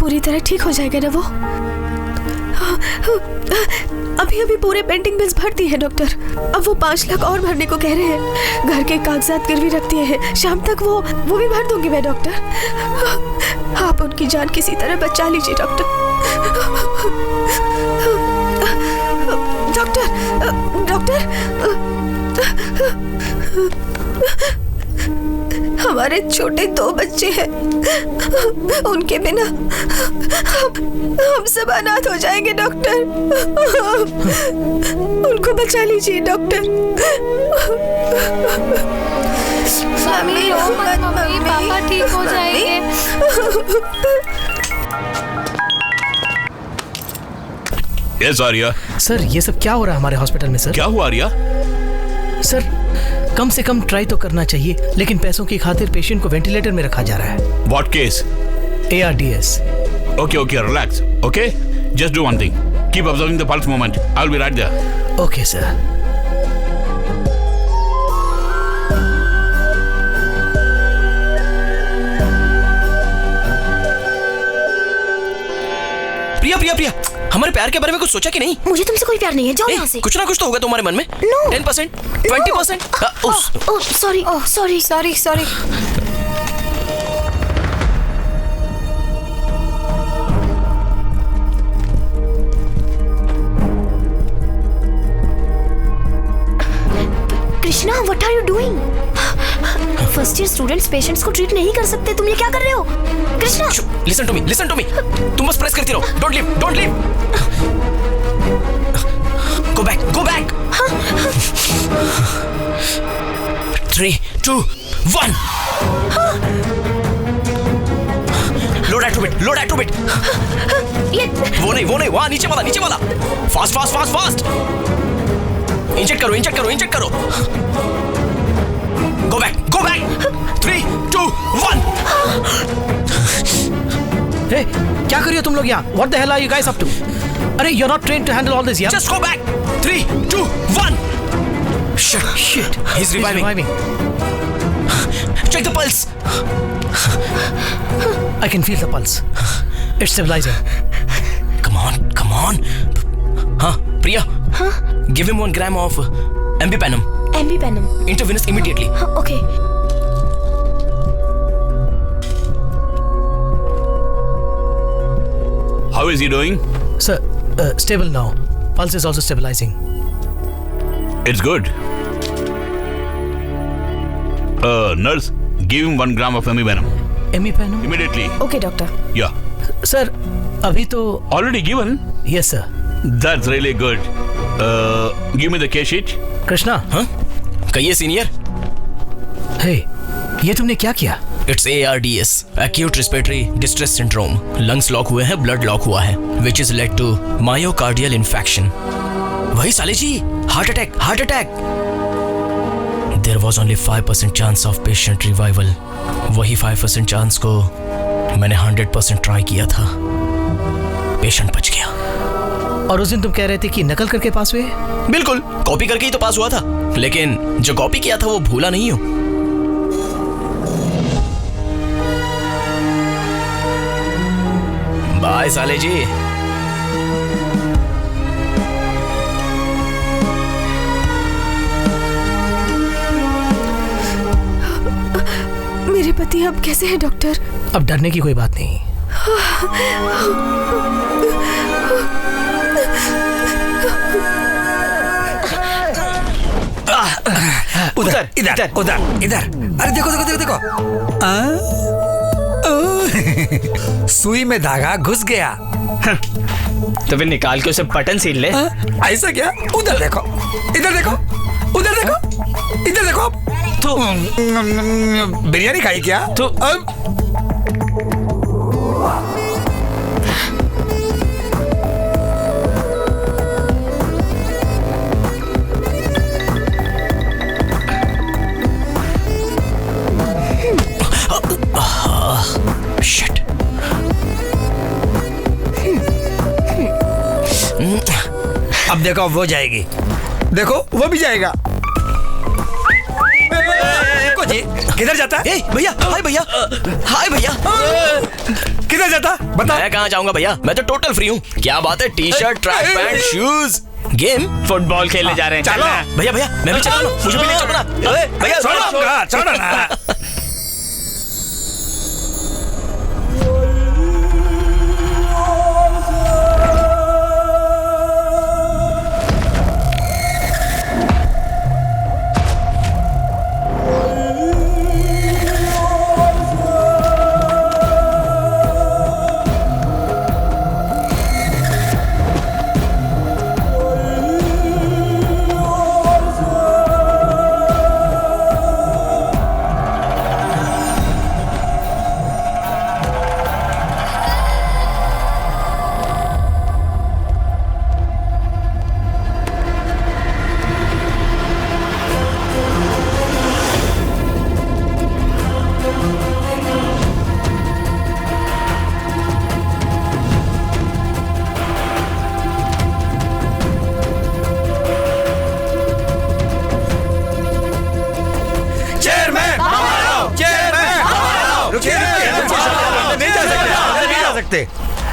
पूरी तरह ठीक हो जाएगा ना वो? अभी पूरे पेंडिंग बिल्स भर दिए हैं डॉक्टर। अब वो 5 लाख और भरने को कह रहे हैं। घर के कागजात गिरवी रख दिए हैं। शाम तक वो भी भर दूंगी मैं डॉक्टर। आप उनकी जान किसी तरह बचा लीजिए डॉक्टर। डॉक्टर, हमारे छोटे 2 बच्चे हैं। उनके बिना हम सब अनाथ हो जाएंगे डॉक्टर। उनको बचा लीजिए डॉक्टर। मम्मी रो मत मम्मी, पापा ठीक हो जाएंगे। Yes, आर्या। सर ये सब क्या हो रहा है हमारे हॉस्पिटल में सर? क्या हुआ आर्या? सर कम से कम ट्राई तो करना चाहिए, लेकिन पैसों की खातिर पेशेंट को वेंटिलेटर में रखा जा रहा है। What case? ARDS। Okay, relax. Okay? Just do one thing. Keep observing the pulse movement. I'll be right there. Okay sir. Priya, हमारे प्यार के बारे में कुछ सोचा कि नहीं? मुझे तुमसे कोई प्यार नहीं है, जाओ यहाँ से। कुछ ना कुछ तो होगा तुम्हारे मन में। No. 10%, 20%। Sorry. Krishna, what are you doing? First year students patients को ट्रीट नहीं कर सकते, तुम ये क्या कर रहे हो? Krishna, listen to me. तुम बस प्रेस करती रहो। Don't leave. Go back. 3, 2, 1। Load activate। ये वो नहीं, वहाँ नीचे वाला। Fast। इंजेक्ट करो। Go back। 3, 2, 1। हे, क्या कर रही हो तुम लोग यहाँ? What the hell are you guys up to? अरे you're not trained to handle all this, yeah? Just go back. 3, 2, 1। Shit. He's reviving. Check the pulse. I can feel the pulse. It's stabilizing. Come on. हाँ, Priya. Give him 1 gram of Ambipanum. Intravenous immediately. Okay. How is he doing? Sir, stable now. Pulse is also stabilizing. It's good. Nurse, give him 1 gram of Ambipanum. Ambipanum? Immediately. Okay doctor. Yeah. Sir, अभी तो Already given? yes sir. That's really good. Give me the case sheet. Krishna, हाँ? कहिए senior. हे, ये तुमने क्या किया? It's ARDS, Acute Respiratory Distress Syndrome. Lungs lock हुए हैं, blood लॉक हुआ है, which is led to myocardial infarction. वही साले जी, heart attack. There was only 5% chance of patient revival. वही 5% चांस को मैंने 100% ट्राई किया था। पेशेंट बच गया। और उस दिन तुम कह रहे थे कि नकल करके पास हुए? बिल्कुल, कॉपी करके ही तो पास हुआ था, लेकिन जो कॉपी किया था वो भूला नहीं हूं। बाय साले जी। मेरे पति अब कैसे हैं डॉक्टर? अब डरने की कोई बात नहीं। उधर इधर उधर इधर। अरे देखो देखो देखो देखो। सुई में धागा घुस गया। तो फिर निकाल के उसे बटन सील ले। ऐसा क्या? उधर देखो, इधर देखो, उधर देखो, इधर देखो। तो बिरयानी खाई क्या? तो शिट। अब देखो वो जाएगी, देखो वो भी जाएगा। देखो जी, किधर जाता है? भैया, हाय भैया, हाय भैया। किधर जाता? बता। मैं कहाँ जाऊंगा भैया, मैं तो टोटल फ्री हूँ। क्या बात है, T shirt, track pant, shoes, game, football खेलने जा रहे हैं। चलो भैया भैया, मैं भी चल रहा हूँ, मुझे भी ले चलो ना। भैया छोड़ो ना।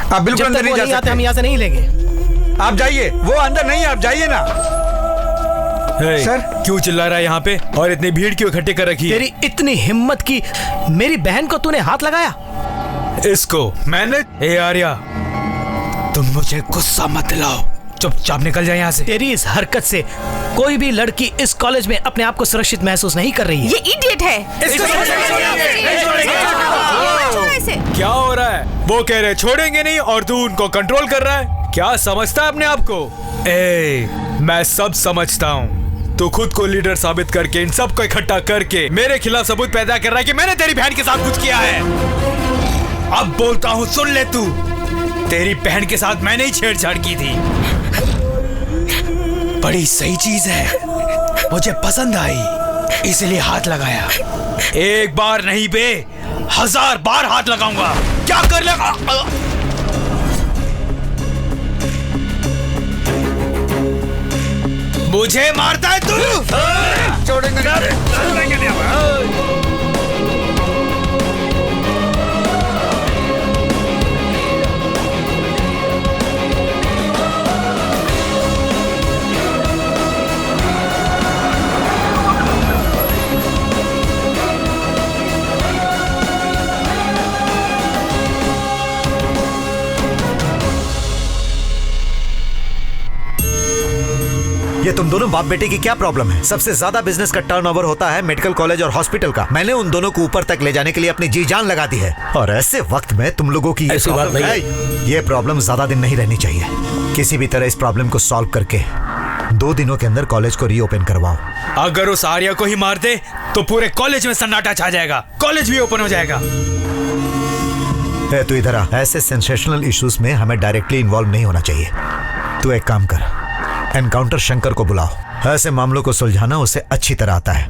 आप बिल्कुल अंदर नहीं जा सकते। हम यहाँ से नहीं लेंगे। आप जाइए, वो अंदर नहीं, आप जाइए ना। सर क्यों चिल्ला रहा है यहाँ पे और इतनी भीड़ क्यों इकट्ठी कर रखी है? तेरी इतनी हिम्मत की मेरी बहन को तूने हाथ लगाया? इसको मैंने? ए आर्या, तुम मुझे गुस्सा मत दिलाओ, चुपचाप निकल जाए यहाँ से। तेरी इस हरकत से कोई भी लड़की इस कॉलेज में अपने आप को सुरक्षित महसूस नहीं कर रही है। ये इडियट है। क्या हो रहा है? वो कह रहे छोड़ेंगे नहीं और तू उनको कंट्रोल कर रहा है। क्या समझता है अपने आप को? मैं सब समझता हूँ। तू खुद को लीडर साबित करके इन सबको इकट्ठा करके मेरे खिलाफ सबूत पैदा कर रहा है कि मैंने तेरी बहन के साथ कुछ किया है। अब बोलता हूँ, सुन ले तू। तेरी बहन के साथ मैंने ही छेड़छाड़ की थी। बड़ी सही चीज है, मुझे पसंद आई, इसलिए हाथ लगाया। एक बार नहीं बे, 1000 बार हाथ लगाऊंगा। क्या कर लेगा? मुझे मारता है तू? छोड़ेंगे नहीं। ये तुम दोनों बाप बेटे की क्या प्रॉब्लम है? सबसे ज्यादा बिजनेस का टर्नओवर होता है मेडिकल कॉलेज और हॉस्पिटल का। मैंने उन दोनों को ऊपर तक ले जाने के लिए अपनी जी जान लगा दी है, और ऐसे वक्त में तुम लोगों की ऐसी बात नहीं है। ये प्रॉब्लम ज्यादा दिन नहीं रहनी चाहिए। किसी भी तरह इस प्रॉब्लम को सॉल्व करके 2 दिनों के अंदर कॉलेज को रीओपन करवाओ। अगर उस आर्या को ही मार दे तो पूरे कॉलेज में सन्नाटा छा जाएगा, कॉलेज भी ओपन हो जाएगा। तू इधर आ। ऐसे सेंसेशनल इश्यूज में हमें डायरेक्टली इन्वॉल्व नहीं होना चाहिए। तू एक काम कर, एनकाउंटर शंकर को बुलाओ। ऐसे मामलों को सुलझाना उसे अच्छी तरह आता है।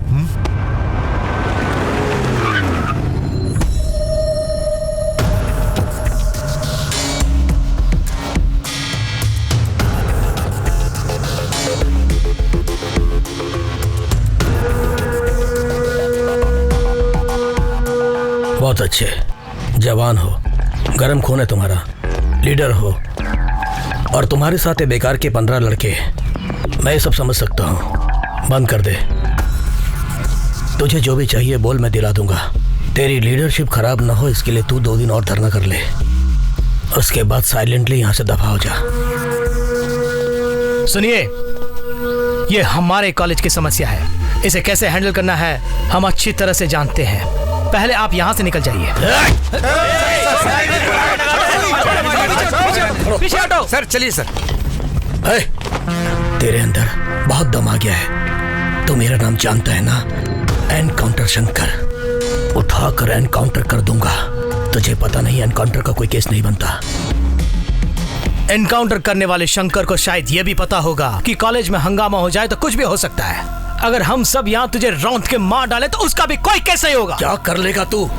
बच्चे, जवान हो, गरम खून है तुम्हारा, लीडर हो, और तुम्हारे साथ ये बेकार के 15 लड़के। मैं ये सब समझ सकता हूँ, बंद कर दे। तुझे जो भी चाहिए बोल, मैं दिला दूंगा। तेरी लीडरशिप खराब ना हो इसके लिए तू 2 दिन और धरना कर ले, उसके बाद साइलेंटली यहाँ से दफा हो जा। सुनिए, ये हमारे कॉलेज की समस्या है, इसे कैसे हैंडल करना है हम अच्छी तरह से जानते हैं। पहले आप यहाँ से निकल जाइए। पीछे हटो सर, चलिए सर। तेरे अंदर बहुत दम आ गया है। तू मेरा नाम जानता है ना, एनकाउंटर शंकर। उठाकर एनकाउंटर कर दूंगा। तुझे पता नहीं एनकाउंटर का कोई केस नहीं बनता। एनकाउंटर करने वाले शंकर को शायद ये भी पता होगा कि कॉलेज में हंगामा हो जाए तो कुछ भी हो सकता है। अगर हम सब यहाँ तुझे रौंद के मार डाले तो उसका भी कोई केस नहीं होगा। क्या कर लेगा तू?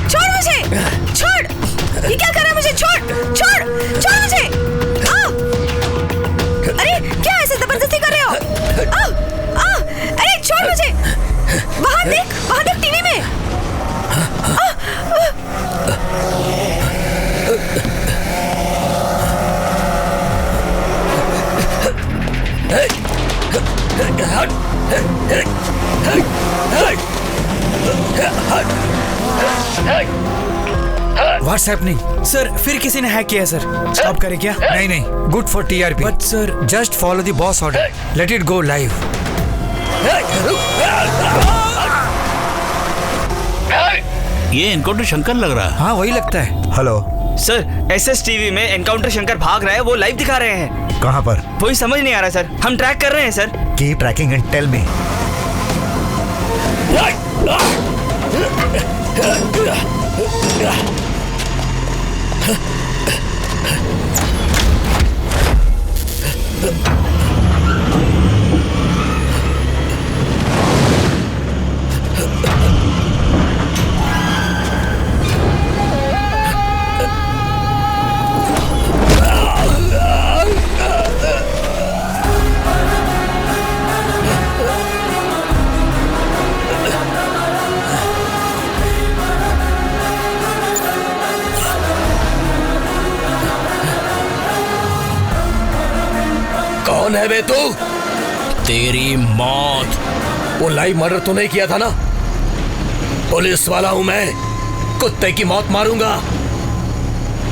छोड़ मुझे, छोड़। ये क्या कर रहा है मुझे? छोड़ मुझे। अरे क्या ऐसे जबरदस्ती कर रहे हो? अरे छोड़ मुझे। वहां देख टीवी में। What's happening? सर फिर किसी ने हैक किया है सर। स्टॉप करें क्या? नहीं, good for TRP। But sir just follow the boss order, let it go live. ये एनकाउंटर शंकर लग रहा है। हाँ वही लगता है। हेलो सर, एसएसटीवी में एनकाउंटर शंकर भाग रहा है, वो लाइव दिखा रहे हैं। कहाँ पर? वही समझ नहीं आ रहा सर, हम ट्रैक कर रहे हैं sir. Keep tracking and tell me. कौन है बे तू? तेरी मौत। वो लाइव मर्डर तो नहीं किया था ना? पुलिस वाला हूं मैं, कुत्ते की मौत मारूंगा।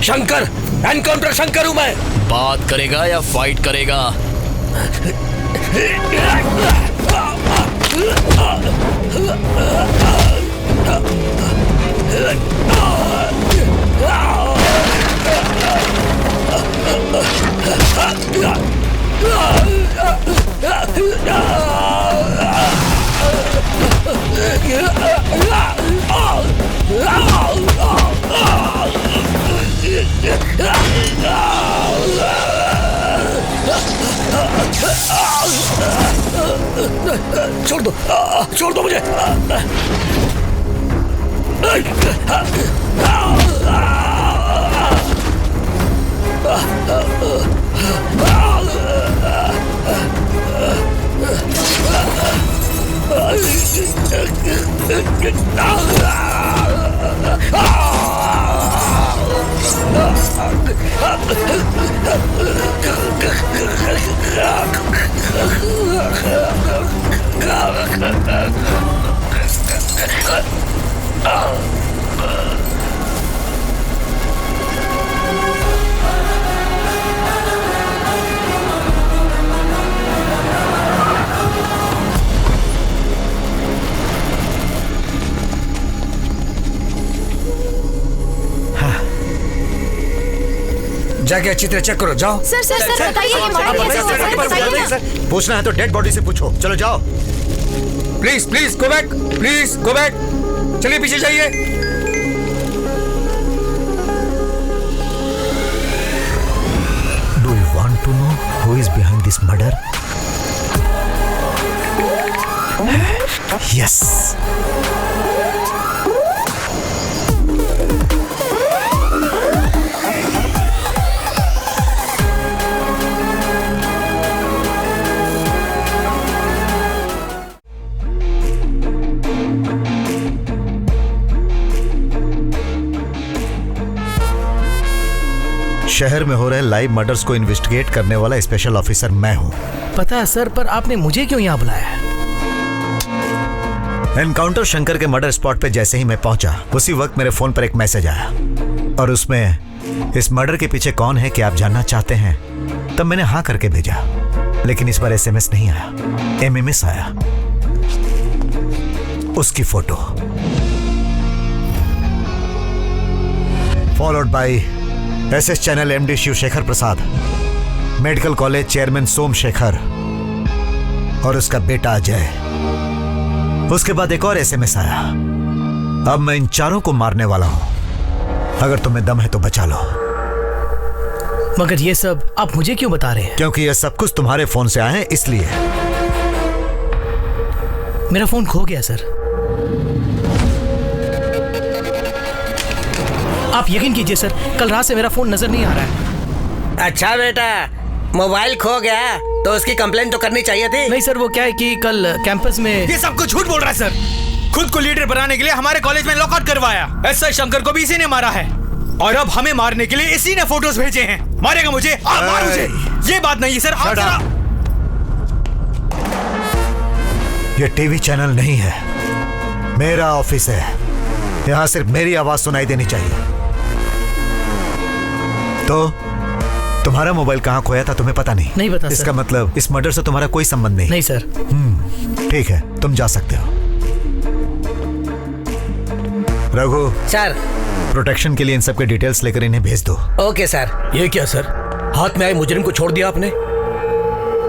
शंकर, एनकाउंटर शंकर हूं मैं। बात करेगा या फाइट करेगा? छोड़ दो मुझे। जाके अच्छी तरह चेक करो, जाओ। सर बताइए ये मर्डर कैसे हुआ? सर बताइए ना। पूछना है तो डेड बॉडी से पूछो। चलो जाओ। प्लीज गो बैक, चलिए पीछे जाइए। This murder? यस। शहर में हो रहे लाइव मर्डर्स को इन्वेस्टिगेट करने वाला स्पेशल ऑफिसर मैं हूं। पता है सर, पर आपने मुझे क्यों यहाँ बुलाया है? एनकाउंटर शंकर के मर्डर स्पॉट पे जैसे ही मैं पहुंचा, उसी वक्त मेरे फोन पर एक मैसेज आया और उसमें इस मर्डर के पीछे कौन है कि आप जानना चाहते हैं। तब मैंने हाँ करके भेजा, लेकिन इस बार एसएमएस नहीं आया, एमएमएस आया। उसकी photo followed by SS channel MD Shivshekhar Prasad, medical college chairman Somshekhar और उसका बेटा अजय। उसके बाद एक और एसएमएस आया, अब मैं इन चारों को मारने वाला हूं, अगर तुम्हें दम है तो बचा लो। मगर ये सब आप मुझे क्यों बता रहे हैं? क्योंकि ये सब कुछ तुम्हारे फोन से आए हैं, इसलिए। मेरा फोन खो गया सर। आप यकीन कीजिए सर, कल रात से मेरा फोन नजर नहीं आ रहा है। अच्छा बेटा, मोबाइल खो गया तो उसकी कंप्लेंट तो करनी चाहिए थी। नहीं सर, वो क्या है कि कल कैंपस में ये सब कुछ झूठ बोल रहा है सर। खुद को लीडर बनाने के लिए हमारे कॉलेज में लॉकआउट करवाया। एसआई शंकर को भी इसी ने मारा है और अब हमें मारने के लिए इसी ने फोटोज भेजे हैं। मारेगा मुझे? मार मुझे। ये बात नहीं सर। ये टीवी चैनल नहीं है, मेरा ऑफिस है। यहाँ सिर्फ मेरी आवाज सुनाई देनी चाहिए। तो तुम्हारा मोबाइल कहाँ खोया था तुम्हें पता नहीं? नहीं पता। इसका मतलब इस मर्डर से तुम्हारा कोई संबंध नहीं? नहीं सर। ठीक है, तुम जा सकते हो। रघु सर, प्रोटेक्शन के लिए इन सब के डिटेल्स लेकर इन्हें भेज दो। Okay sir. ये क्या सर, हाथ में आए मुजरिम को छोड़ दिया आपने?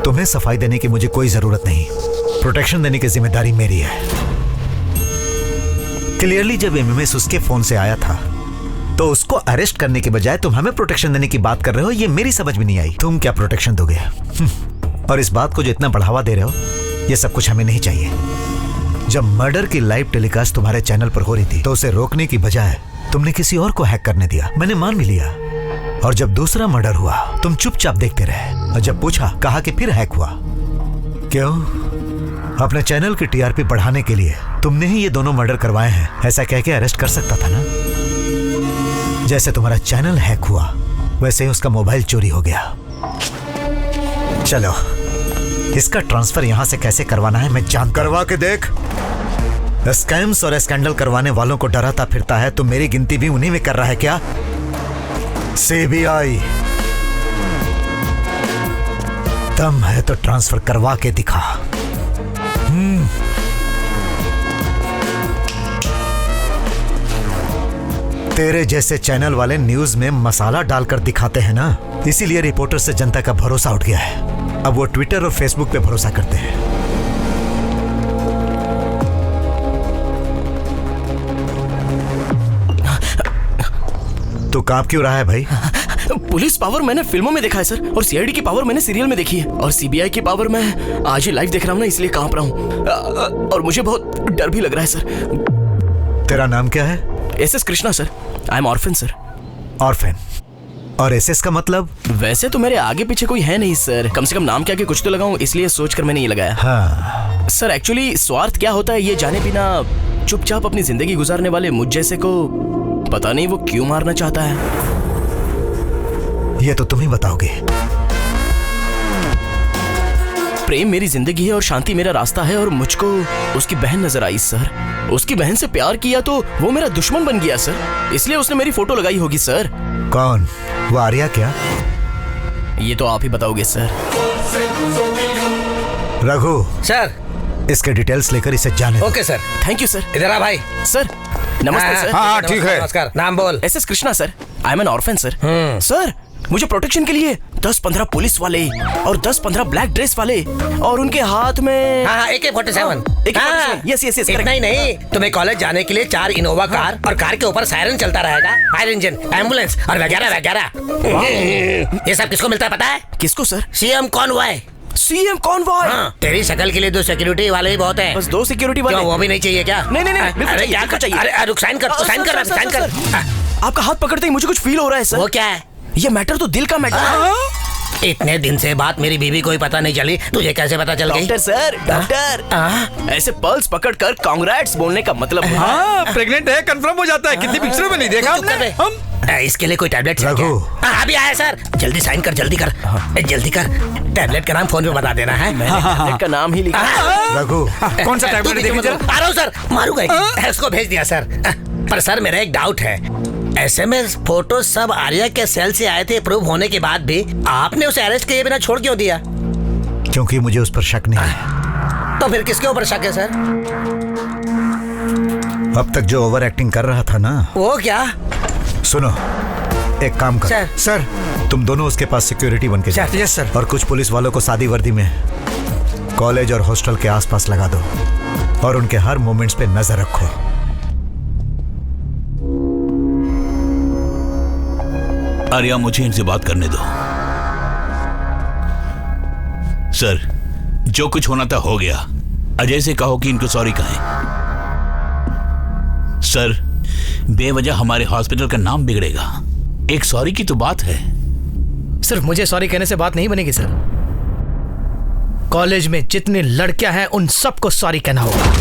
तुम्हें सफाई देने की मुझे कोई जरूरत नहीं, प्रोटेक्शन देने की जिम्मेदारी मेरी है। क्लियरली जब एमएमएस उसके फोन से आया था तो उसको अरेस्ट करने के बजाय तुम हमें प्रोटेक्शन देने की बात कर रहे हो। ये मेरी समझ में नहीं आई। तुम क्या प्रोटेक्शन दोगे? और इस बात को जो इतना बढ़ावा दे रहे हो, ये सब कुछ हमें नहीं चाहिए। जब मर्डर की लाइव टेलीकास्ट तुम्हारे चैनल पर हो रही थी तो उसे रोकने की बजाय तुमने किसी और को हैक करने दिया। मैंने मान भी लिया। और जब दूसरा मर्डर हुआ तुम चुपचाप देखते रहे, और जब पूछा कहा कि फिर हैक हुआ। क्यों? अपने चैनल की टीआरपी बढ़ाने के लिए तुमने ही ये दोनों मर्डर करवाए हैं, ऐसा कह के अरेस्ट कर सकता था ना। जैसे तुम्हारा चैनल हैक हुआ वैसे ही उसका मोबाइल चोरी हो गया। चलो, इसका ट्रांसफर यहां से कैसे करवाना है मैं जान। करवा के देख। स्कैम्स और स्कैंडल करवाने वालों को डराता फिरता है, तो मेरी गिनती भी उन्हीं में कर रहा है क्या? सीबीआई, दम है तो ट्रांसफर करवा के दिखा। तेरे जैसे चैनल वाले न्यूज में मसाला डालकर दिखाते हैं ना, इसीलिए रिपोर्टर से जनता का भरोसा उठ गया है। अब वो ट्विटर और फेसबुक पे भरोसा करते हैं। तो कांप क्यों रहा है भाई? पुलिस पावर मैंने फिल्मों में देखा है सर, और सीआईडी की पावर मैंने सीरियल में देखी है, और सीबीआई की पावर मैं आज ही लाइव देख रहा हूँ ना, इसलिए कांप रहा हूँ। और मुझे बहुत डर भी लग रहा है सर। तेरा नाम क्या है? SS Krishna sir. I am orphan sir. Orphan? और एसएस का मतलब? वैसे तो मेरे आगे पीछे कोई है नहीं सर, कम से कम नाम क्या के कुछ तो लगाऊं, इसलिए सोचकर मैंने ये लगाया। हाँ। सर एक्चुअली स्वार्थ क्या होता है ये जाने बिना चुपचाप अपनी जिंदगी गुजारने वाले मुझ जैसे को पता नहीं वो क्यों मारना चाहता है। ये तो तुम ही बताओगे। प्रेम मेरी जिंदगी है और शांति मेरा रास्ता है, और मुझको उसकी बहन नजर आई सर। उसकी बहन से प्यार किया तो वो मेरा दुश्मन बन गया सर, इसलिए उसने मेरी फोटो लगाई होगी सर। कौन? वो आर्या क्या? ये तो आप ही बताओगे सर। रघु सर, इसके डिटेल्स लेकर इसे जाने दो। Okay sir. Thank you sir. इधर आ भाई। सर नमस्ते सर। हाँ ठीक है। नमस्कार। नाम बोल। SS Krishna sir. I am N orphan sir. Sir मुझे प्रोटेक्शन के लिए 10-15 पुलिस वाले और 10-15 ब्लैक ड्रेस वाले, और उनके हाथ में हाँ AK-47। Yes yes yes. इतना ही नहीं, तुम्हें कॉलेज जाने के लिए 4 इनोवा कार, और कार के ऊपर सायरन चलता रहेगा, फायर इंजन, एम्बुलेंस और वगैरह वगैरह। ये सब किसको मिलता है पता है? किसको sir? CM Conway. CM convoy. तेरी शक्ल के लिए 2 सिक्योरिटी वाले ही बहुत हैं। बस 2 सिक्योरिटी वाले। क्यों, वो भी नहीं चाहिए क्या? नहीं, बिल्कुल अरे चाहिए, क्या बिल्कुल चाहिए। अरे रुक, साइन कर। आपका हाथ पकड़ते ही मुझे कुछ फील हो रहा है सर। वो क्या है? ये मैटर तो दिल का मैटर है। इतने दिन से बात मेरी बीवी को ही पता नहीं चली, तुझे कैसे पता चल गई? डॉक्टर सर, डॉक्टर ऐसे पल्स पकड़कर कांग्रेट्स बोलने का मतलब है। हाँ, प्रेग्नेंट है कंफर्म हो जाता है। कितनी पिक्चरों में नहीं देखा आपने? हम इसके लिए कोई टैबलेट है रघु। क्या? अभी आया सर। जल्दी साइन कर, जल्दी कर। टैबलेट का नाम फोन पे बता देना है। मैंने टैबलेट का नाम ही लिखा। रघु, कौन सा टैबलेट देखिए जरा। आ रहा हूँ सर, मारूंगा। उसको भेज दिया सर। पर सर मेरा एक डाउट है, SMS फोटो सब आर्या के सेल से आए थे, प्रूव होने के बाद भी आपने उसे अरेस्ट किए बिना छोड़ क्यों दिया? क्योंकि मुझे उस पर शक नहीं है। तो फिर किसके ऊपर शक है सर? अब तक जो ओवर एक्टिंग कर रहा था ना। वो क्या? सुनो, एक काम कर सर, तुम दोनों उसके पास सिक्योरिटी बन के जाओ। Yes sir. और कुछ पुलिस वालों को सादी वर्दी में कॉलेज और हॉस्टल के आसपास लगा दो और उनके हर मोमेंट्स पे नजर रखो। आर्या, मुझे इनसे बात करने दो। सर, जो कुछ होना था हो गया। अजय से कहो कि इनको सॉरी कहें। सर, बेवजह हमारे हॉस्पिटल का नाम बिगड़ेगा। एक सॉरी की तो बात है। सिर्फ मुझे सॉरी कहने से बात नहीं बनेगी सर। कॉलेज में जितनी लड़कियां हैं उन सबको सॉरी कहना होगा।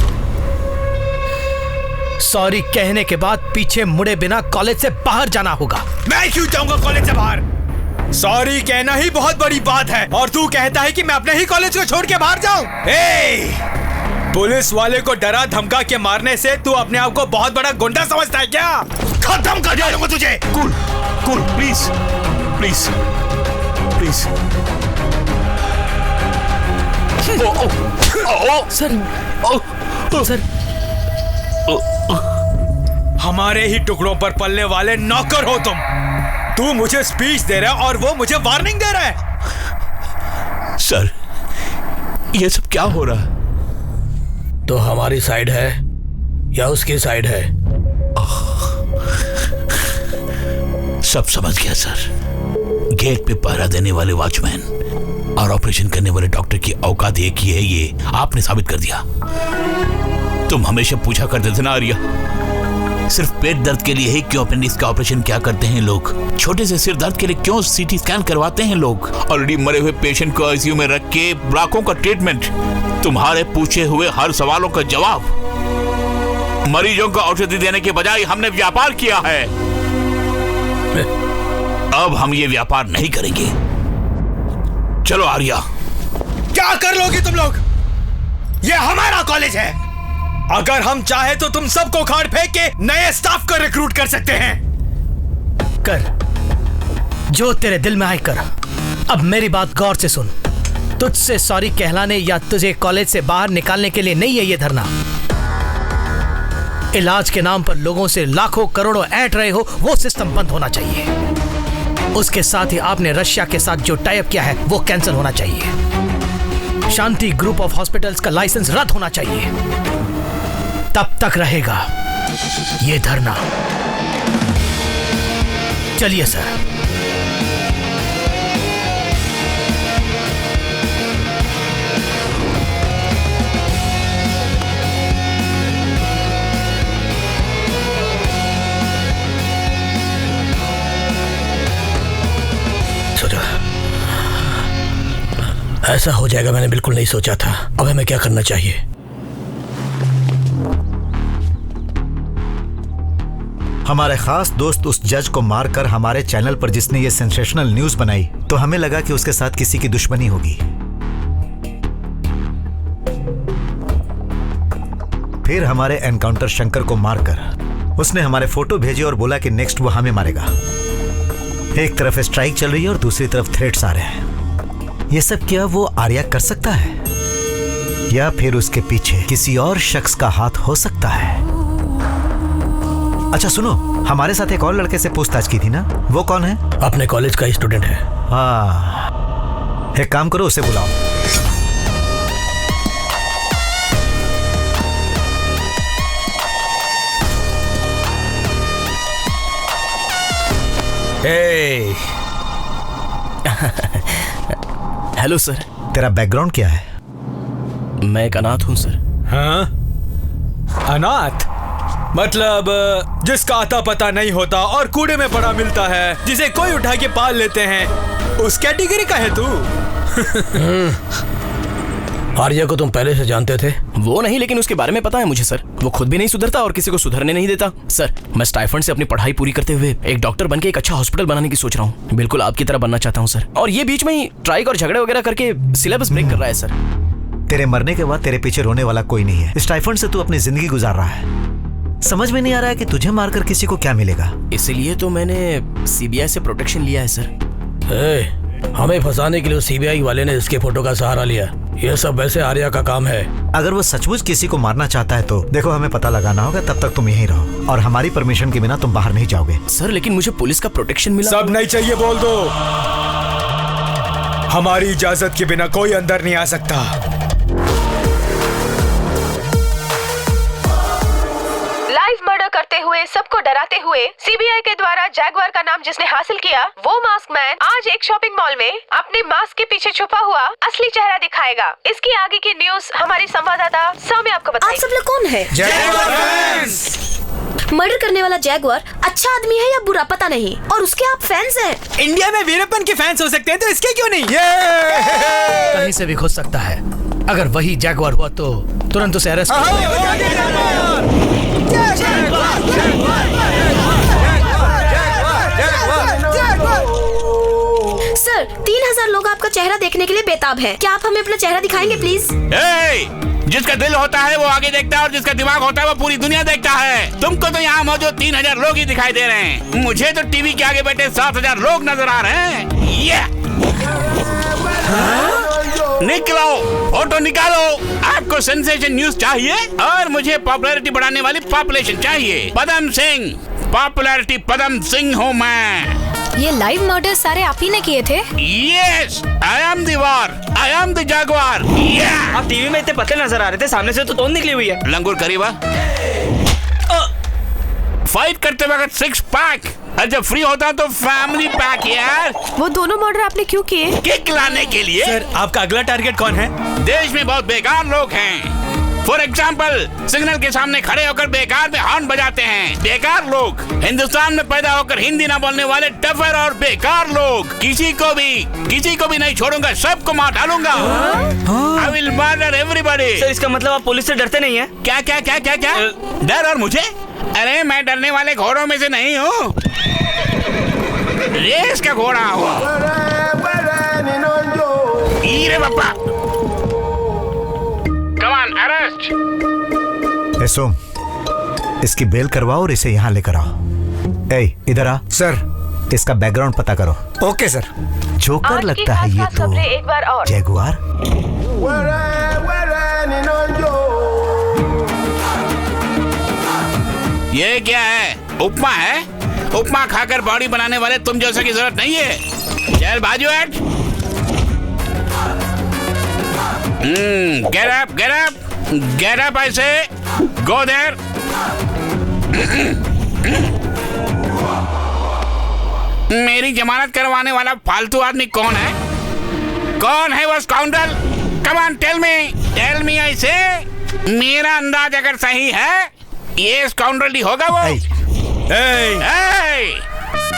सॉरी कहने के बाद पीछे मुड़े बिना कॉलेज से बाहर जाना होगा। मैं क्यों जाऊंगा कॉलेज से बाहर? सॉरी कहना ही बहुत बड़ी बात है और तू कहता है कि मैं अपने ही कॉलेज को छोड़ के बाहर जाऊं? पुलिस वाले को डरा धमका के मारने से तू अपने आप को बहुत बड़ा गुंडा समझता है क्या? खत्म कर दूंगा तुझे। Cool, please please please. Sir हमारे ही टुकड़ों पर पलने वाले नौकर हो तुम। तू मुझे स्पीच दे रहा है और वो मुझे वार्निंग दे रहा है। सर, ये सब क्या हो रहा है? तो हमारी साइड है या उसकी साइड है? सब समझ गया सर। गेट पे पहरा देने वाले वॉचमैन और ऑपरेशन करने वाले डॉक्टर की औकात एक ही है, ये आपने साबित कर दिया। तुम हमेशा पूछा करते थे ना आर्या, सिर्फ पेट दर्द के लिए ही क्यों अपेंडिक्स का ऑपरेशन क्या करते हैं लोग? छोटे से सिर दर्द के लिए क्यों सीटी स्कैन करवाते हैं लोग? ऑलरेडी मरे हुए पेशेंट को आईसीयू में रख के लाखों का ट्रीटमेंट, तुम्हारे पूछे हुए हर सवालों का जवाब। मरीजों को औषधि देने के बजाय हमने व्यापार किया है। अब हम ये व्यापार नहीं करेंगे। चलो आर्या। क्या कर लोगे तुम लोग? ये हमारा कॉलेज है। अगर हम चाहे तो तुम सबको उखाड़ फेंक के नए स्टाफ को रिक्रूट कर सकते हैं। कर जो तेरे दिल में आए कर। अब मेरी बात गौर से सुन। तुझसे सॉरी कहलाने या तुझे कॉलेज से बाहर निकालने के लिए नहीं है ये धरना। इलाज के नाम पर लोगों से लाखों करोड़ों ऐंठ रहे हो, वो सिस्टम बंद होना चाहिए। उसके साथ ही आपने रशिया के साथ जो टाई अप किया है वो कैंसिल होना चाहिए। शांति ग्रुप ऑफ हॉस्पिटल्स का लाइसेंस रद्द होना चाहिए। तब तक रहेगा ये धरना। चलिए सर। ऐसा हो जाएगा मैंने बिल्कुल नहीं सोचा था। अब हमें क्या करना चाहिए? हमारे खास दोस्त उस जज को मारकर हमारे चैनल पर जिसने ये सेंसेशनल न्यूज बनाई, तो हमें लगा कि उसके साथ किसी की दुश्मनी होगी। फिर हमारे एनकाउंटर शंकर को मारकर उसने हमारे फोटो भेजे और बोला कि नेक्स्ट वो हमें मारेगा। एक तरफ स्ट्राइक चल रही है और दूसरी तरफ थ्रेट्स आ रहे हैं। ये सब क्या वो आर्या कर सकता है या फिर उसके पीछे किसी और शख्स का हाथ हो सकता है? अच्छा सुनो, हमारे साथ एक और लड़के से पूछताछ की थी ना, वो कौन है? अपने कॉलेज का ही स्टूडेंट है। हाँ, एक काम करो, उसे बुलाओ। Hello sir. तेरा बैकग्राउंड क्या है? मैं एक अनाथ हूँ सर। हाँ, अनाथ मतलब जिसका आता पता नहीं होता और कूड़े में पड़ा मिलता है, जिसे कोई उठा के पाल लेते हैं, उस कैटेगरी का है तू? आर्या को तुम पहले से जानते थे? वो नहीं, लेकिन उसके बारे में पता है मुझे सर। वो खुद भी नहीं सुधरता और किसी को सुधरने नहीं देता। सर, मैं स्टाइफंड से अपनी पढ़ाई पूरी करते हुए एक डॉक्टर बनके एक अच्छा हॉस्पिटल बनाने की सोच रहा हूँ। बिल्कुल आपकी तरह बनना चाहता हूँ सर। और ये बीच में ही स्ट्राइक और झगड़े वगैरह करके सिलेबस ब्रेक कर रहा है सर। तेरे मरने के बाद तेरे पीछे रोने वाला कोई नहीं है। स्टाइफंड से तू अपनी जिंदगी गुजार रहा है। समझ में नहीं आ रहा है कि तुझे मारकर किसी को क्या मिलेगा। इसीलिए तो मैंने सीबीआई से प्रोटेक्शन लिया है सर। हमें फंसाने के लिए सीबीआई वाले ने इसके फोटो का सहारा लिया। ये सब वैसे आर्या का काम है। अगर वो सचमुच किसी को मारना चाहता है तो देखो, हमें पता लगाना होगा। तब तक तुम यहीं रहो और हमारी परमिशन के बिना तुम बाहर नहीं जाओगे। सर, लेकिन मुझे पुलिस का प्रोटेक्शन मिला। सब नहीं चाहिए बोल दो। हमारी इजाजत के बिना कोई अंदर नहीं आ सकता। लाइव मर्डर करते हुए, सबको डराते हुए सीबीआई के द्वारा जैगवार का नाम जिसने हासिल किया, वो मास्क मैन आज एक शॉपिंग मॉल में अपने मास्क के पीछे छुपा हुआ असली चेहरा दिखाएगा। इसकी आगे की न्यूज हमारी संवाददाता सौम्य आपको आप बताएगी। सब लोग कौन है? मर्डर करने वाला जैगवार अच्छा आदमी है या बुरा पता नहीं, और उसके आप फैंस हैं। इंडिया में वीरप्पन के फैंस हो सकते हैं तो इसके क्यों नहीं? कहीं से भी घुस सकता है। अगर वही जैगवार हुआ तो तुरंत उसे अरेस्ट सर, 3000 लोग आपका चेहरा देखने के लिए बेताब हैं। क्या आप हमें अपना चेहरा दिखाएंगे प्लीज? जिसका दिल होता है वो आगे देखता है और जिसका दिमाग होता है वो पूरी दुनिया देखता है। तुमको तो यहाँ मौजूद 3000 लोग ही दिखाई दे रहे हैं। मुझे तो टीवी के आगे बैठे 7000 लोग नजर आ रहे हैं। निकलो, फोटो निकालो। आपको सेंसेशन न्यूज चाहिए और मुझे पॉपुलैरिटी बढ़ाने वाली पॉपुलेशन चाहिए। पदम सिंह, पॉपुलैरिटी पदम सिंह हूँ मैं। ये लाइव मर्डर सारे आप ही ने किए थे? Yes, I am the war, I am the jaguar. Yeah. आप टीवी में इतने पतले नजर आ रहे थे, सामने से तो तोंद निकली हुई है। लंगूर करीबा। फाइट करते वक्त 6 पैक, और जब फ्री होता तो फैमिली पैक यार। वो दोनों मर्डर आपने क्यों किए? किक लाने के लिए। सर, आपका अगला टारगेट कौन है? देश में बहुत बेकार लोग हैं। फॉर एग्जाम्पल, सिग्नल के सामने खड़े होकर बेकार में हॉर्न बजाते हैं। बेकार लोग। हिंदुस्तान में पैदा होकर हिंदी ना बोलने वाले टफर और बेकार लोग। किसी को भी नहीं छोड़ूंगा, सबको मार डालूंगा। I will murder everybody. Sir, इसका मतलब आप पुलिस से डरते नहीं हैं? क्या? डर और मुझे? अरे मैं डरने वाले घोड़ों में से नहीं हूँ। रेस का घोड़ा हूँ। ईरे बापा। Come on, arrest. सोम, इसकी बेल करवाओ और इसे यहाँ लेकर आओ। ए, इधर आ। सर, इसका बैकग्राउंड पता करो। Okay sir. जोकर लगता है ये तो। एक बार और। जैगुआर। ये क्या है? उपमा है? उपमा खाकर बॉडी बनाने वाले तुम जैसा की जरूरत नहीं है। चल बाजू हट। Get up, I say. Go there. मेरी जमानत करवाने वाला फालतू आदमी कौन है? कौन है वो स्काउंडल? Come on, tell me, I say. मेरा अंदाज अगर सही है, ये स्काउंडल ही होगा वो।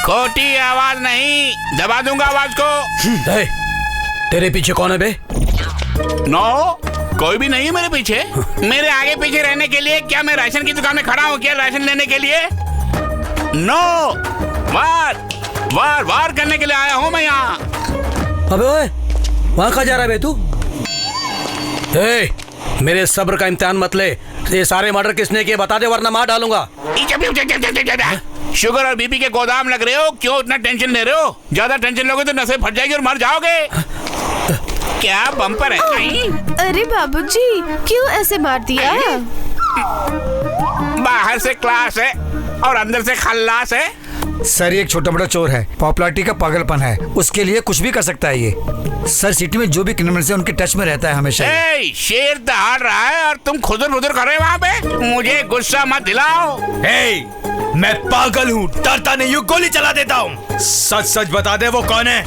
खोटी आवाज नहीं, दबा दूंगा आवाज को। तेरे पीछे कौन है बे? नो, कोई भी नहीं है मेरे पीछे। मेरे आगे पीछे रहने के लिए क्या मैं राशन की दुकान में खड़ा हूँ क्या राशन लेने के लिए? नो, वार करने के लिए आया हूँ मैं यहाँ। अबे ओए, वहाँ कहाँ जा रहा है बे तू? मेरे सब्र का इम्तिहान मत ले। ये सारे मर्डर किसने किए बता दे, वरना मार डालूंगा। शुगर और बीपी के गोदाम लग रहे हो, क्यों इतना टेंशन ले रहे हो? ज्यादा टेंशन लोगे तो नसें फट जाएगी और मर जाओगे। क्या बम्पर है? अरे बाबूजी, क्यों ऐसे मार दिया? बाहर से क्लास है और अंदर से खल्लास है। सर, ये एक छोटा बड़ा चोर है। पॉपुलैरिटी का पागलपन है, उसके लिए कुछ भी कर सकता है ये। सर, सिटी में जो भी क्रिमिनल्स हैं उनके टच में रहता है हमेशा। शेर दहाड़ रहा है और तुम खुदर बुदर कर रहे हो वहाँ पे। मुझे गुस्सा मत दिलाओ। मैं पागल हूँ, डरता नहीं हूँ, गोली चला देता हूँ। सच बता दे वो कौन है?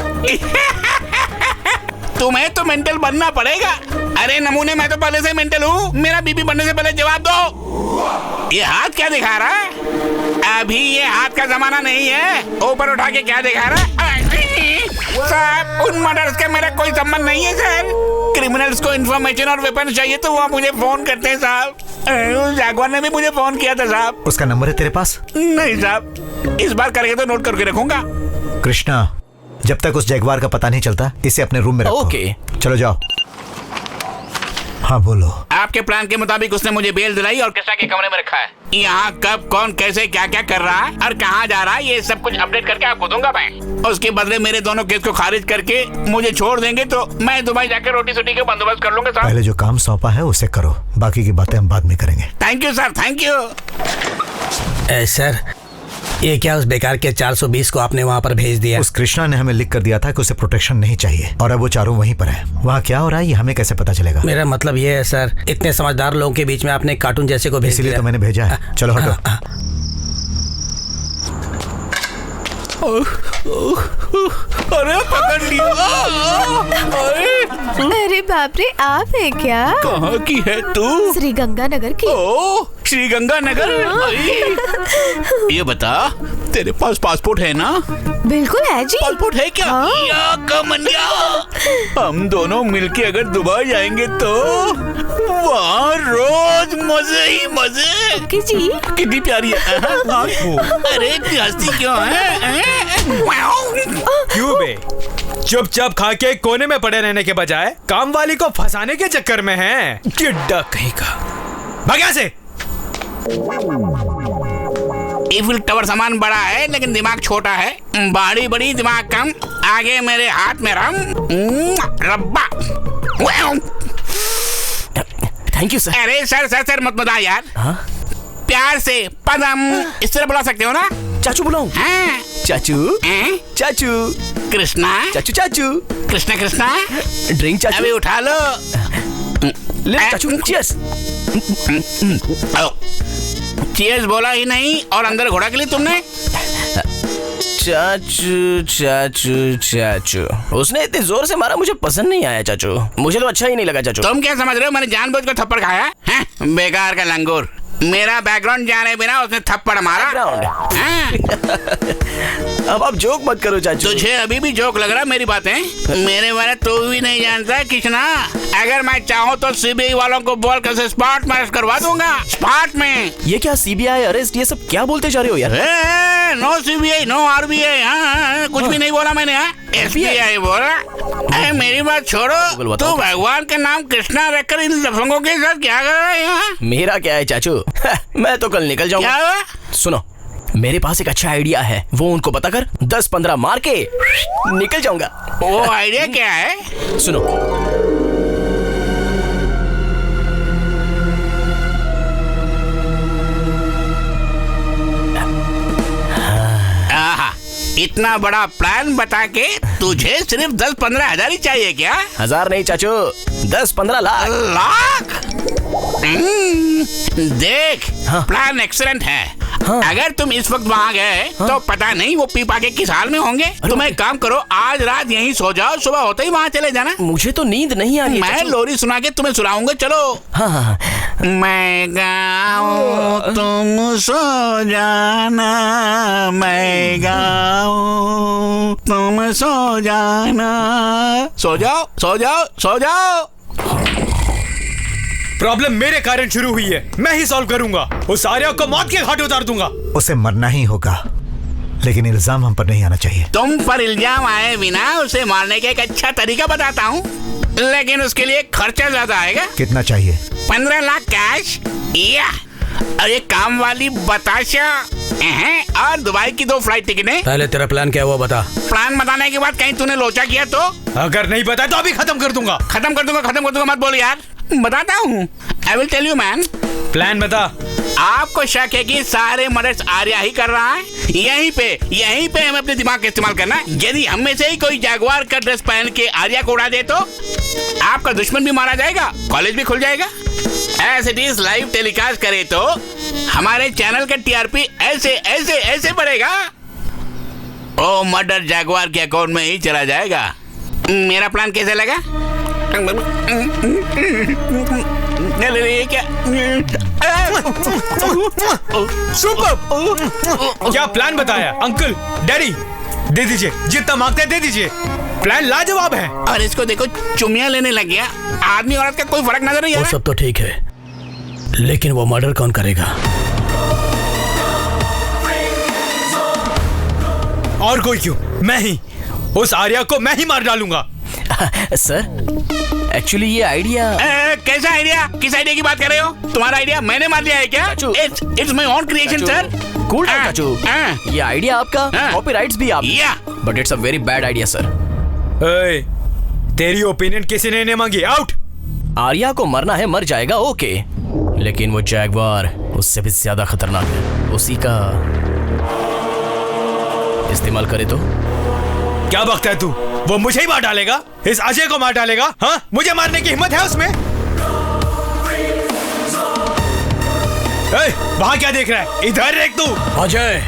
तुम्हें तो मेंटल बनना पड़ेगा। अरे नमूने, मैं तो पहले से मेंटल हूँ। मेरा बीबी बनने से पहले जवाब दो। ये हाथ क्या दिखा रहा है? अभी ये हाथ का जमाना नहीं है। ऊपर उठा के क्या दिखा रहा है? साहब, उन मर्डर्स का मेरा कोई संबंध नहीं है सर। क्रिमिनल्स को इंफॉर्मेशन और वेपन चाहिए तो वो मुझे फोन करते हैं साहब। जागवार ने भी मुझे फोन किया था साहब। उसका नंबर है तेरे पास? नहीं साहब, इस बार करके तो नोट करके रखूंगा। कृष्णा, जब तक उस जगवार का पता नहीं चलता इसे अपने रूम में रखो। ओके। चलो जाओ। हाँ बोलो। आपके प्लान के मुताबिक उसने मुझे बेल दिलाई और कृष्णा के कमरे में रखा है। यहाँ कब, कौन, कैसे, क्या क्या कर रहा है और कहाँ जा रहा है, ये सब कुछ अपडेट करके आपको दूंगा मैं। उसके बदले मेरे दोनों केस को खारिज करके मुझे छोड़ देंगे तो मैं दुबई जाकर रोटी सोटी का बंदोबस्त कर लूंगा साहब। पहले जो काम सौंपा है उसे करो, बाकी की बातें हम बाद में करेंगे। Thank you sir, thank you. Sir, ये क्या उस बेकार के 420 को आपने वहाँ पर भेज दिया? उस कृष्णा ने हमें लिख कर दिया था कि उसे प्रोटेक्शन नहीं चाहिए और अब वो चारों वहीं पर है। वहाँ क्या हो रहा है ये हमें कैसे पता चलेगा? मेरा मतलब ये है सर, इतने समझदार लोगों के बीच में आपने कार्टून जैसे को भेज दिया। इसीलिए तो मैंने भेजा है। चलो हटो। अरे पकड़ लिया। अरे बाप रे, आप है क्या? कहाँ की है तू? श्री गंगानगर की। ओ, श्री गंगानगर। ये बता, तेरे पास पासपोर्ट है ना? बिल्कुल है जी। पासपोर्ट है क्या? या कमनिया, हम दोनों मिलके अगर दुबई जाएंगे तो वहाँ रोज मजे ही मजे। जी कितनी प्यारी है। अरे प्यासी क्यों है? क्यों बे? चुपचाप खा के कोने में पड़े रहने के बजाय काम वाली को फंसाने के चक्कर में है। चिड्डा कहीं का। भाग्या से। ईफिल टावर सामान बड़ा है लेकिन दिमाग छोटा है। बाड़ी बड़ी दिमाग कम। आगे मेरे हाथ में रम रब्बा। Thank you sir. अरे सर सर सर मत बता यार। हाँ? प्यार से पदम इस तरह बुला सकते हो ना? चाचू बुलाऊं? हाँ। चाचू चाचू कृष्णा चाचू चाचू कृष्णा कृष्णा ड्रिंक चाचू। अभी उठा लो। ले चाचू, चीयर्स। चीयर्स बोला ही नहीं और अंदर घोड़ा के लिए तुमने। चाचू चाचू चाचू, उसने इतने जोर से मारा, मुझे पसंद नहीं आया चाचू। मुझे तो अच्छा ही नहीं लगा चाचू। तुम क्या समझ रहे हो मैंने जानबूझ कर थप्पड़ खाया है? बेकार का लंगूर। मेरा बैकग्राउंड जाने बिना उसने थप्पड़ मारा। अब आप जोक मत करो चाचू। तुझे अभी भी जोक लग रहा है मेरी बातें? मेरे बारे तो भी नहीं जानता कृष्णा। अगर मैं चाहूँ तो सीबीआई वालों को बोल कर स्पॉट में अरेस्ट करवा दूंगा। स्पॉट में। ये क्या सीबीआई अरेस्ट, ये सब क्या बोलते जा रहे हो यार? No CBI no RBI. कुछ भी नहीं बोला मैंने। एसबीआई बोला। मेरी बात छोड़ो, तू भगवान के नाम कृष्णा रखकर इन लफंगों के साथ क्या कर रहा है यहाँ? मेरा क्या है चाचू, मैं तो कल निकल जाऊंगा। क्या? सुनो, मेरे पास एक अच्छा आइडिया है, वो उनको बताकर 10-15 मार के निकल जाऊंगा। वो आइडिया क्या है? सुनो, इतना बड़ा प्लान बता के तुझे सिर्फ 10-15 हजार ही चाहिए क्या? हजार नहीं चाचू, 10-15 लाख। देख, हाँ। प्लान एक्सीलेंट है। हाँ। अगर तुम इस वक्त वहाँ गए तो पता नहीं वो पी पाके किस हाल में होंगे। तुम एक काम करो, आज रात यहीं सो जाओ, सुबह होते ही वहाँ चले जाना। मुझे तो नींद नहीं आ रही। मैं लोरी सुना के तुम्हें सुनाऊंगा। चलो। हाँ। मैं गाऊं तुम सो जाना, मैं गाऊं तुम सो जाना। सो जाओ सो जाओ सो जाओ। प्रॉब्लम मेरे कारण शुरू हुई है, मैं ही सॉल्व करूंगा। उस आर्या को मौत के घाट उतार दूंगा। उसे मरना ही होगा, लेकिन इल्जाम हम पर नहीं आना चाहिए। तुम पर इल्जाम आए बिना उसे मारने का एक अच्छा तरीका बताता हूँ, लेकिन उसके लिए खर्चा ज्यादा आएगा। कितना चाहिए? 15 लाख कैश या और ये काम वाली बताशा और दुबई की 2 फ्लाइट टिकटें। पहले तेरा प्लान क्या हुआ बता। प्लान बताने के बाद कहीं तूने लोचा किया तो? अगर नहीं बताया तो अभी खत्म कर दूंगा। खत्म कर दूंगा मत बोल यार। बताता हूँ, I will tell you man. Plan बता। आपको शक है कि सारे मर्डर्स आर्या ही कर रहा है। यहीं पे हमें अपने दिमाग का इस्तेमाल करना है। यदि हम में से ही कोई जगुआर का ड्रेस पहन के आर्या को उड़ा दे तो आपका दुश्मन भी मारा जाएगा, कॉलेज भी खुल जाएगा। As it is live telecast करे तो हमारे चैनल का टीआरपी ऐसे बढ़ेगा। ओ मर्डर जगुआर के अकाउंट में ही चला जाएगा। मेरा प्लान कैसे लगा? ये क्या? सुपर! क्या प्लान बताया अंकल? डैडी दे दीजिए, जितना मांगते हैं दे दीजिए। प्लान लाजवाब है। और इसको देखो, चुम्मियां लेने लग गया। आदमी औरत का कोई फर्क नजर नहीं आ वो रहा। सब तो ठीक है, लेकिन वो मर्डर कौन करेगा? और कोई क्यों? मैं ही। उस आर्या को मैं ही मार डालूंगा। सर, एक्चुअली ये आइडिया। कैसा आइडिया? किस आइडिया की बात कर रहे हो? तुम्हारा आइडिया मैंने मार दिया है क्या? It's my own creation sir. Cool down चाचू, ये आइडिया आपका, कॉपीराइट्स भी आप। But it's a very bad idea sir. तेरी ओपिनियन किसी ने नहीं मांगी। आउट। आर्या को मरना है, मर जाएगा, ओके, लेकिन वो जैगवार उससे भी ज्यादा खतरनाक है। उसी का इस्तेमाल करे तो? क्या बकता है तू? वो मुझे ही मार डालेगा? इस अजय को मार डालेगा? हाँ, मुझे मारने की हिम्मत है उसमें? वहां क्या देख रहा है? इधर देख तू। अजय,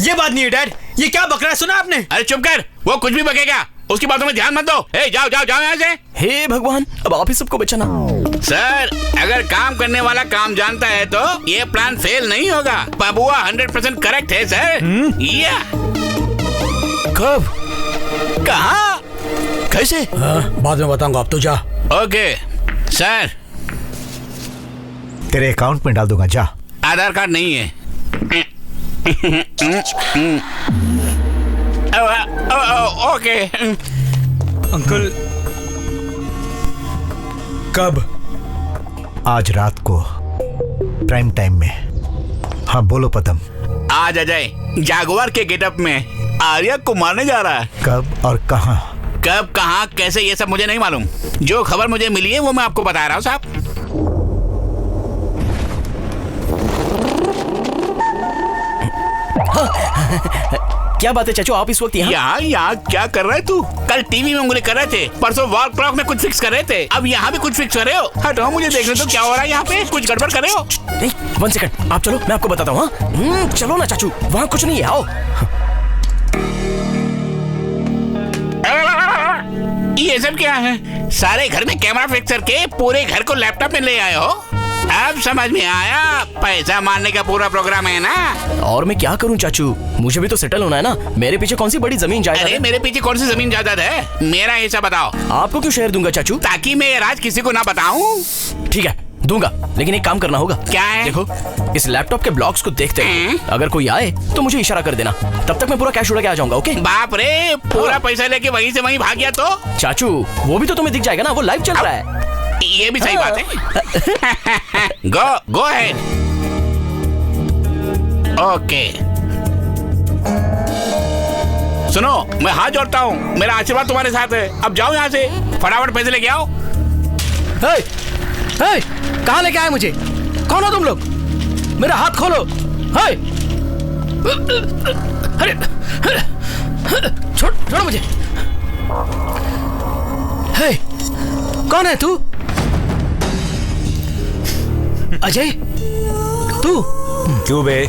ये बात नहीं है डैड। ये क्या बक रहा है? सुना आपने? अरे चुप कर, वो कुछ भी बकेगा। उसकी बातों में ध्यान मत दो। जाओ जाओ जाओ यहाँ से। हे भगवान, अब आप ही सबको बचाना। सर, अगर काम करने वाला काम जानता है तो ये प्लान फेल नहीं होगा। बबुआ 100% करेक्ट है सर। या कब? कहाँ? कैसे? बाद में बताऊंगा, अब तो जा। Okay sir. तेरे अकाउंट में डाल दूंगा, जा। आधार कार्ड नहीं है। ओके अंकल, कब? आज रात को प्राइम टाइम में। हाँ बोलो पदम। आज अजय जागवार के गेटअप में आर्या को मारने जा रहा है। कब और कहाँ? कब, कहाँ, कैसे, ये सब मुझे नहीं मालूम। जो खबर मुझे मिली है वो मैं आपको बता रहा हूँ साहब। क्या बात है चाचू, आप इस वक्त यहाँ क्या कर रहे तू? कल टीवी में उंगली कर रहे थे, परसों वॉल क्लॉक में कुछ फिक्स कर रहे थे, अब यहाँ भी कुछ फिक्स कर रहे हो? हटो, मुझे देखने तो क्या हो रहा है यहाँ पे। कुछ गड़बड़ कर रहे हो? नहीं, 1 सेकंड, आप चलो, मैं आपको बताता हूँ। चलो ना चाचू, वहाँ कुछ नहीं है, आओ। ये सब क्या है? सारे घर में कैमरा फिक्स करके पूरे घर को लैपटॉप में ले आए हो? अब समझ में आया, पैसा मारने का पूरा प्रोग्राम है ना? और मैं क्या करूं चाचू, मुझे भी तो सेटल होना है ना। मेरे पीछे कौन सी बड़ी जमीन जायदाद है? मेरे पीछे कौन सी जमीन जायदाद है? मेरा हिस्सा बताओ। आपको क्यों शेयर दूंगा चाचू? ताकि मैं ये राज किसी को ना बताऊं। ठीक है, दूंगा, लेकिन एक काम करना होगा। क्या है? देखो, इस लैपटॉप के ब्लॉक्स को देखते हैं, अगर कोई आए तो मुझे इशारा कर देना, तब तक मैं पूरा कैश उड़ा के आ जाऊंगा, ओके? बाप रे, पूरा पैसा लेके वहीं से वहीं भाग गया तो? चाचू, वो भी तो तुम्हें दिख जाएगा ना, वो लाइव चल रहा है। ये भी सही बात है। Go ahead. ओके, सुनो, मैं हाथ जोड़ता हूँ, मेरा आशीर्वाद तुम्हारे साथ है। अब जाओ यहाँ से, फटाफट पैसे लेके आओ। कहाँ लेके आए मुझे? कौन हो तुम लोग? मेरा हाथ खोलो। अरे छोड़ो मुझे। कौन है तू? अजय, तू? क्यों बे,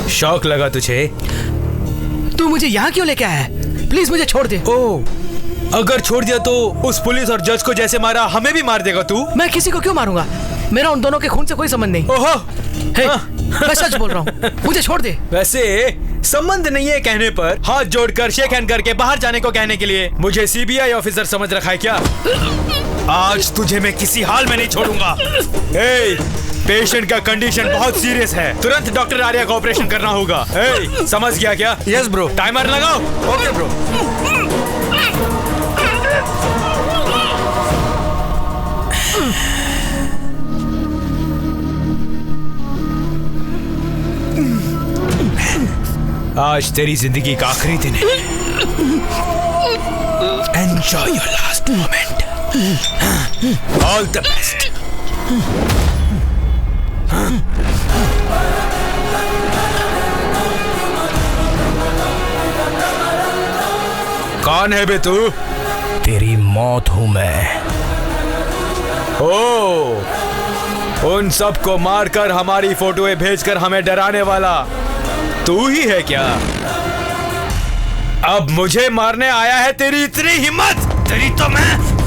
शौक लगा तुझे? तू मुझे यहाँ क्यों लेके आया है? प्लीज मुझे छोड़ दे। ओ, अगर छोड़ दिया तो उस पुलिस और जज को जैसे मारा हमें भी मार देगा तू? मैं किसी को क्यों मारूंगा? मेरा उन दोनों के खून से कोई संबंध नहीं। ओहो, मैं सच बोल रहा हूँ, मुझे छोड़ दे। वैसे संबंध नहीं है कहने पर हाथ जोड़कर शेक हैंड करके बाहर जाने को कहने के लिए मुझे सीबीआई ऑफिसर समझ रखा है क्या? आज तुझे मैं किसी हाल में नहीं छोड़ूंगा। पेशेंट का कंडीशन बहुत सीरियस है, तुरंत डॉक्टर आर्या का ऑपरेशन करना होगा। समझ गया क्या? Yes bro. टाइमर लगाओ। Okay bro. आज तेरी जिंदगी का आखिरी दिन है। Enjoy your last moment. All the best. कौन है बे तू? तेरी मौत हूं मैं। ओ, उन सबको मारकर हमारी फोटोएं भेजकर हमें डराने वाला तू ही है क्या? अब मुझे मारने आया है तेरी इतनी हिम्मत? तेरी तो मैं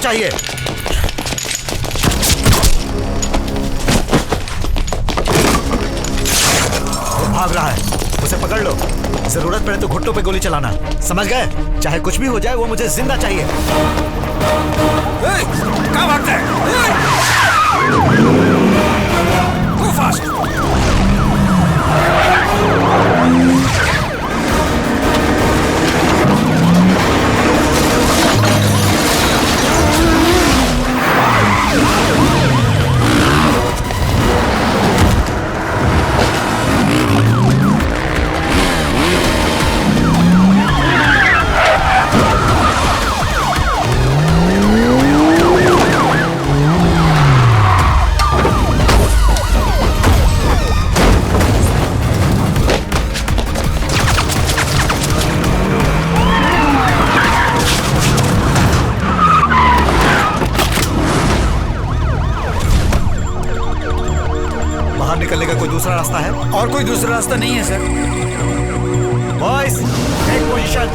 चाहिए। वो भाग रहा है, उसे पकड़ लो। जरूरत पड़े तो घुटनों पे गोली चलाना, समझ गए? चाहे कुछ भी हो जाए, वो मुझे जिंदा चाहिए। कहाँ भागता है? Go fast! निकलने का कोई दूसरा रास्ता है? और कोई दूसरा रास्ता नहीं है sir. Boys, take position.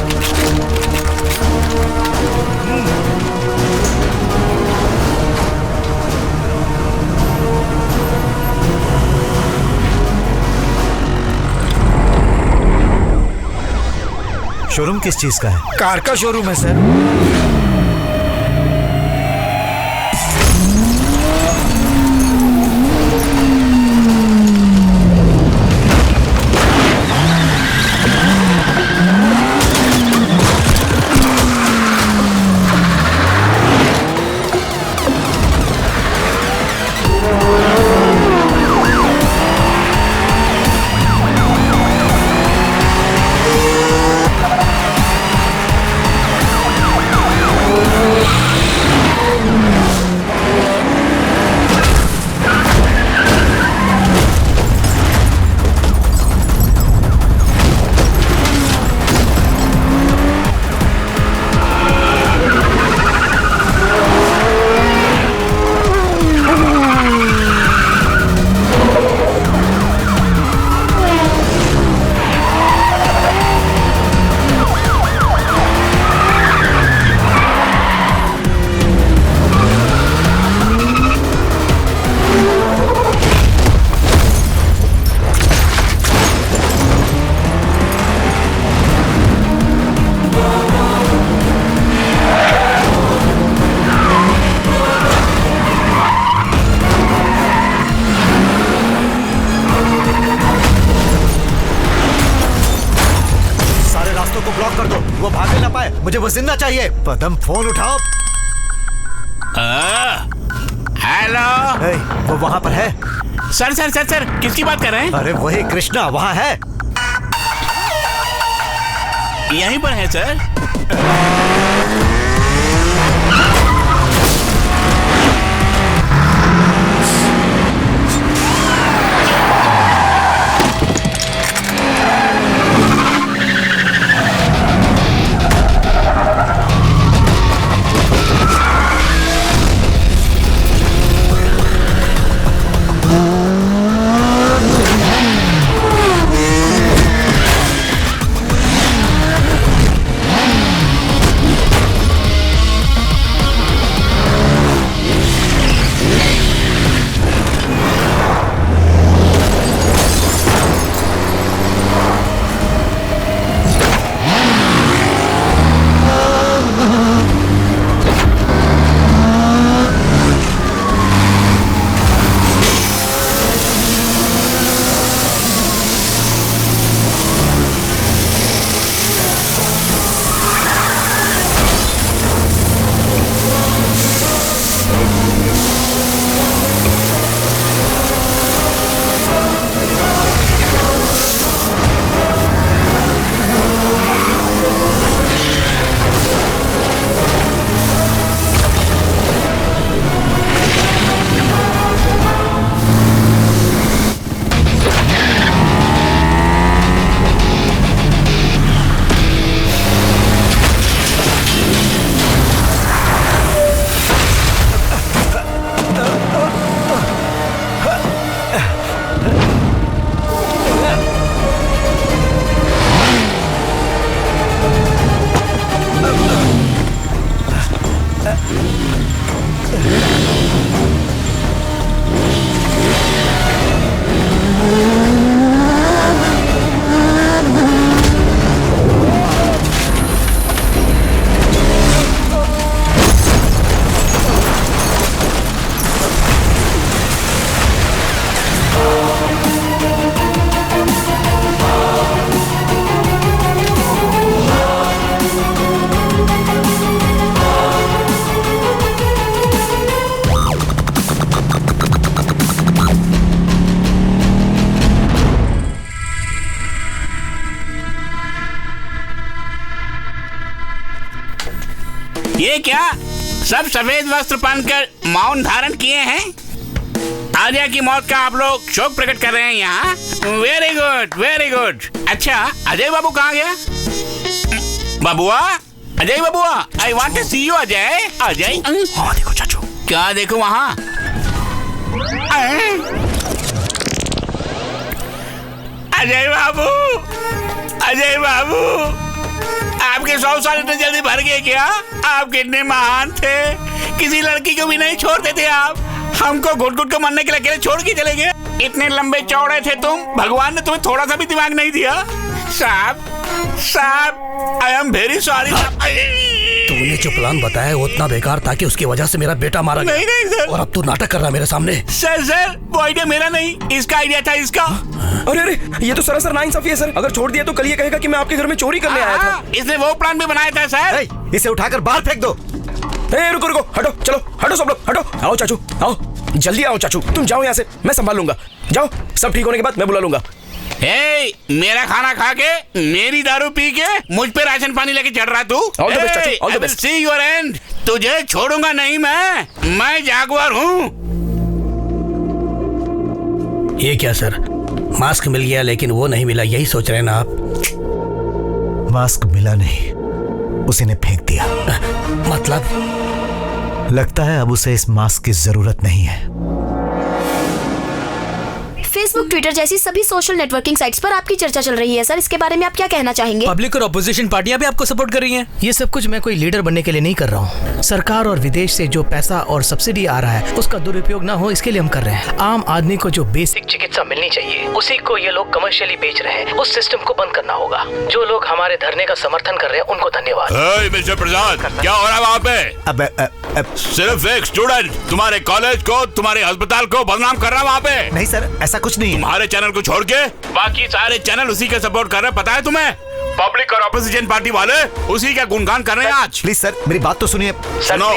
Showroom किस चीज का है? कार का शोरूम है सर। वो भागे ना पाए, मुझे वो जिंदा चाहिए। पदम फोन उठाओ। हेलो। वो वहाँ पर है। सर सर सर सर किसकी बात कर रहे हैं? अरे वही कृष्णा वहाँ है। यहीं पर है सर। ये क्या सब सफेद वस्त्र पहनकर मौन धारण किए हैं? आर्या की मौत का आप लोग शोक प्रकट कर रहे हैं यहाँ। Very good very good. अच्छा अजय बाबू कहाँ गया? Babua, Ajay Babua, I want to see you Ajay. Ajay देखो चाचू। क्या देखो वहाँ? अजय बाबू, अजय बाबू, आपके 100 साल इतने जल्दी भर गए क्या? आप कितने महान थे, किसी लड़की को भी नहीं छोड़ते थे आप। हमको घुट घुट को मरने के लिए अकेले छोड़ के चले गए। इतने लंबे चौड़े थे तुम, भगवान ने तुम्हें थोड़ा सा भी दिमाग नहीं दिया। साहब साहब, आई एम वेरी सॉरी। तूने जो प्लान बताया है उतना बेकार था कि उसकी वजह से मेरा बेटा मारा गया। नहीं सर। और अब तू नाटक कर रहा है मेरे सामने। सर वो आइडिया मेरा नहीं, इसका आइडिया था इसका। अरे अरे, ये तो सरासर नाइंसाफी है सर। अगर छोड़ दिया तो कल ये कहेगा कि मैं आपके घर में चोरी करने आया था। इसने वो प्लान भी बनाया था सर। इसे उठाकर बाहर फेंक दो। रुको रुको, हटो, चलो हटो सब लोग, हटो। आओ चाचू, आओ जल्दी आओ चाचू, तुम जाओ यहाँ से, मैं संभाल लूंगा। जाओ, सब ठीक होने के बाद मैं बुला लूंगा। मेरा खाना खा के, मेरी दारू पी के मुझ पे राशन पानी लेके चढ़ रहा तू। ऑल द बेस्ट चाचू, all the best. See your and. तुझे छोड़ूंगा नहीं मैं जागवार हूँ। ये क्या सर, मास्क मिल गया लेकिन वो नहीं मिला, यही सोच रहे हैं ना आप? मास्क मिला नहीं, उसी ने फेंक दिया। मतलब? लगता है अब उसे इस मास्क की जरूरत नहीं है। फेसबुक, ट्विटर जैसी सभी सोशल नेटवर्किंग साइट्स पर आपकी चर्चा चल रही है सर, इसके बारे में आप क्या कहना चाहेंगे? पब्लिक और अपोजिशन पार्टियां भी आपको सपोर्ट कर रही हैं। ये सब कुछ मैं कोई लीडर बनने के लिए नहीं कर रहा हूँ। सरकार और विदेश से जो पैसा और सब्सिडी आ रहा है उसका दुरुपयोग ना हो, इसके लिए हम कर रहे हैं। आम आदमी को जो बेसिक चिकित्सा मिलनी चाहिए उसी को ये लोग कमर्शियली बेच रहे हैं। उस सिस्टम को बंद करना होगा। जो लोग हमारे धरने का समर्थन कर रहे हैं उनको धन्यवाद। मिस्टर प्रसाद, क्या हो रहा है वहाँ पे? सिर्फ एक स्टूडेंट तुम्हारे कॉलेज को, तुम्हारे अस्पताल को बदनाम कर रहा है वहाँ पे। नहीं सर, ऐसा कुछ नहीं। तुम्हारे चैनल को छोड़ के बाकी सारे चैनल उसी के सपोर्ट कर रहे हैं, पता है तुम्हें? पब्लिक और ऑपोजिशन पार्टी वाले उसी का गुणगान कर रहे हैं आज। प्लीज सर, मेरी बात तो सुनिए। सुनो,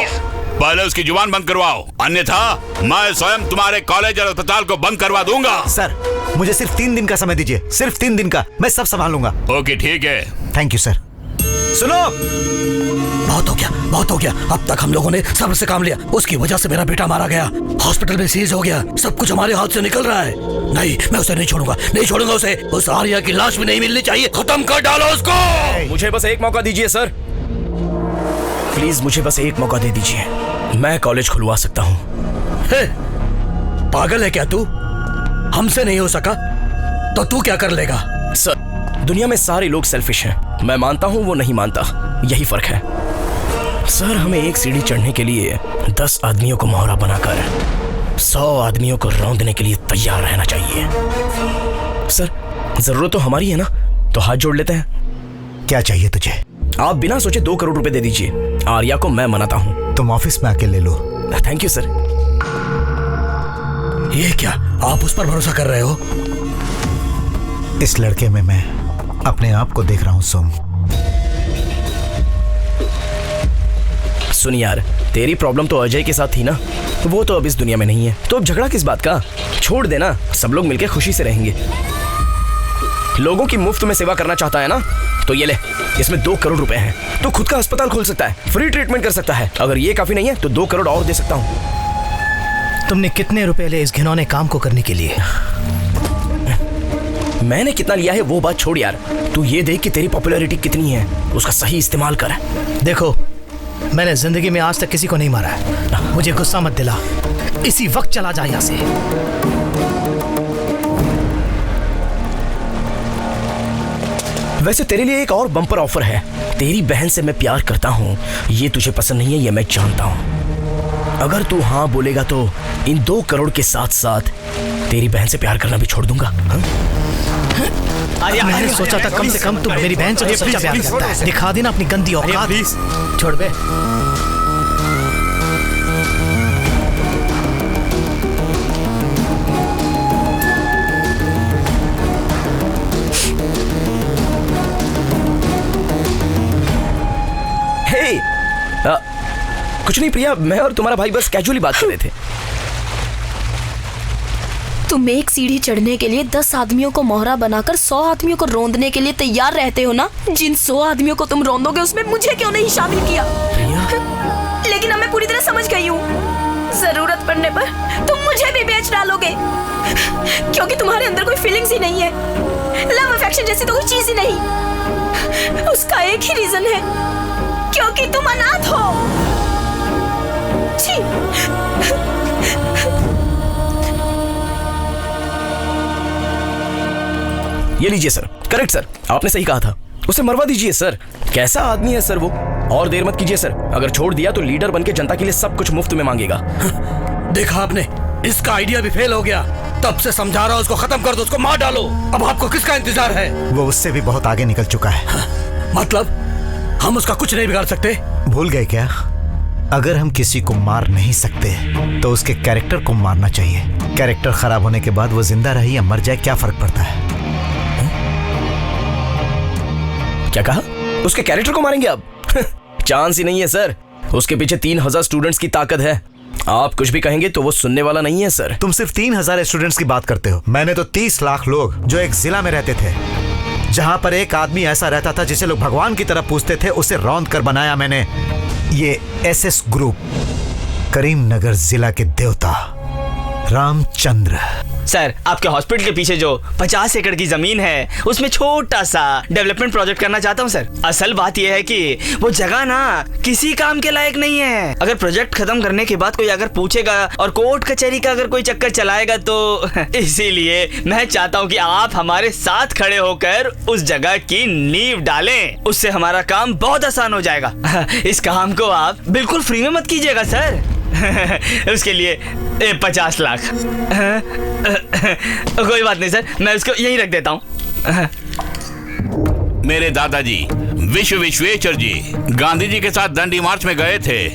पहले उसकी जुबान बंद करवाओ, अन्यथा मैं स्वयं तुम्हारे कॉलेज और अस्पताल को बंद करवा दूंगा। सर, मुझे सिर्फ 3 दिन का समय दीजिए, सिर्फ 3 दिन का, मैं सब संभाल लूंगा। ओके ठीक है। Thank you sir. सुनो, बहुत हो गया। अब तक हम लोगों ने सब्र से काम लिया, उसकी वजह से मेरा बेटा मारा गया, हॉस्पिटल में सीज हो गया, सब कुछ हमारे हाथ से निकल रहा है। नहीं, मैं उसे नहीं छोड़ूंगा उसे। उस आर्या की लाश भी नहीं मिलनी चाहिए। खत्म कर डालो उसको। मुझे बस एक मौका दीजिए सर, प्लीज मुझे बस एक मौका दे दीजिए, मैं कॉलेज खुलवा सकता हूँ। पागल है क्या तू? हमसे नहीं हो सका तो तू क्या कर लेगा? सर, दुनिया में सारे लोग सेल्फिश हैं, मैं मानता हूँ, वो नहीं मानता, यही फर्क है। सर, हमें एक सीढ़ी चढ़ने के लिए 10 आदमियों को मोहरा बनाकर 100 आदमियों को रौंदने के लिए तैयार रहना चाहिए। सर, जरूरत तो हमारी है ना, तो हाथ जोड़ लेते हैं। क्या चाहिए तुझे? आप बिना सोचे 2 करोड़ रुपए दे दीजिए, आर्या को मैं मनाता हूँ। तुम ऑफिस में आके ले लो। Thank you sir. ये क्या, आप उस पर भरोसा कर रहे हो? इस लड़के में मैं अपने आप को देख रहा हूँ सोम। सुन यार, तेरी प्रॉब्लम तो अजय के साथ थी ना, वो तो अब इस दुनिया में नहीं है, तो अब झगड़ा किस बात का? छोड़ देना, सब लोग मिलकर खुशी से रहेंगे। लोगों की मुफ्त में सेवा करना चाहता है ना, तो ये ले, इसमें 2 करोड़ रुपए हैं, तो खुद का अस्पताल खोल सकता है, फ्री ट्रीटमेंट कर सकता है। अगर ये काफी नहीं है तो 2 करोड़ और दे सकता हूँ। तुमने कितने रुपए ले इस घिनौने काम को करने के लिए? मैंने कितना लिया है वो बात छोड़ यार, तू ये देख कि तेरी पॉपुलैरिटी कितनी है, उसका सही इस्तेमाल कर। देखो, मैंने जिंदगी में आज तक किसी को नहीं मारा है, मुझे गुस्सा मत दिला, इसी वक्त चला जा यहाँ से। वैसे तेरे लिए एक और बम्पर ऑफर है, तेरी बहन से मैं प्यार करता हूँ, ये तुझे पसंद नहीं है, ये मैं जानता हूँ। अगर तू हाँ बोलेगा तो इन 2 करोड़ के साथ साथ तेरी बहन से प्यार करना भी छोड़ दूंगा। मैंने सोचा था कम से कम तुम मेरी बहन से तो सच्चा प्यार करता है। दिखा देना अपनी गंदी औकात। छोड़ बे। कुछ नहीं प्रिया, मैं और तुम्हारा भाई बस कैजुअली बात कर रहे थे। तुम एक सीढ़ी चढ़ने के लिए 10 आदमियों को मोहरा बनाकर 100 आदमियों को रौंदने के लिए तैयार रहते हो ना? जिन 100 आदमियों को तुम रौंदोगे उसमें मुझे क्यों नहीं शामिल किया? लेकिन अब मैं पूरी तरह समझ गई हूँ, जरूरत पड़ने पर तुम मुझे भी बेच डालोगे, क्योंकि तुम्हारे अंदर कोई फीलिंग्स ही नहीं है, लव अफेक्शन जैसी तो कोई चीज ही नहीं। उसका एक ही रीजन है, क्योंकि तुम अनाथ हो। ये लीजिए सर, करेक्ट सर, आपने सही कहा था, उसे मरवा दीजिए सर। कैसा आदमी है सर वो, और देर मत कीजिए सर, अगर छोड़ दिया तो लीडर बनके जनता के लिए सब कुछ मुफ्त में मांगेगा। देखा आपने, इसका आइडिया भी फेल हो गया, तब से समझा रहा हूं उसको खत्म कर दो, उसको मार डालो। अब आपको किसका इंतजार है? वो उससे भी बहुत आगे निकल चुका है। मतलब हम उसका कुछ नहीं बिगाड़ सकते? भूल गए क्या? अगर हम किसी को मार नहीं सकते तो उसके कैरेक्टर को मारना चाहिए। कैरेक्टर खराब होने के बाद वो जिंदा रहे या मर जाए, क्या फर्क पड़ता है? क्या कहा? उसके कैरेक्टर को मारेंगे अब? चांस ही नहीं है सर, उसके पीछे 3000 स्टूडेंट्स की ताकत है। आप कुछ भी कहेंगे तो वो सुनने वाला नहीं है सर। तुम सिर्फ 3000 स्टूडेंट्स की बात करते हो, मैंने तो 30 लाख लोग जो एक जिला में रहते थे, जहां पर एक आदमी ऐसा रहता था जिसे लोग भगवान की तरह पूछते थे, उसे रौंद कर बनाया मैंने ये SS ग्रुप। करीमनगर जिला के देवता रामचंद्र। सर, आपके हॉस्पिटल के पीछे जो 50 एकड़ की जमीन है, उसमें छोटा सा डेवलपमेंट प्रोजेक्ट करना चाहता हूँ सर। असल बात यह है कि वो जगह ना किसी काम के लायक नहीं है। अगर प्रोजेक्ट खत्म करने के बाद कोई अगर पूछेगा और कोर्ट कचहरी का अगर कोई चक्कर चलाएगा तो इसीलिए मैं चाहता हूँ कि आप हमारे साथ खड़े होकर उस जगह की नींव डालें, उससे हमारा काम बहुत आसान हो जाएगा। इस काम को आप बिल्कुल फ्री में मत कीजिएगा सर। उसके लिए 50 लाख। कोई बात नहीं सर, मैं उसको यहीं रख देता हूँ। मेरे दादाजी विश्वेश्वर जी गांधी जी के साथ दंडी मार्च में गए थे,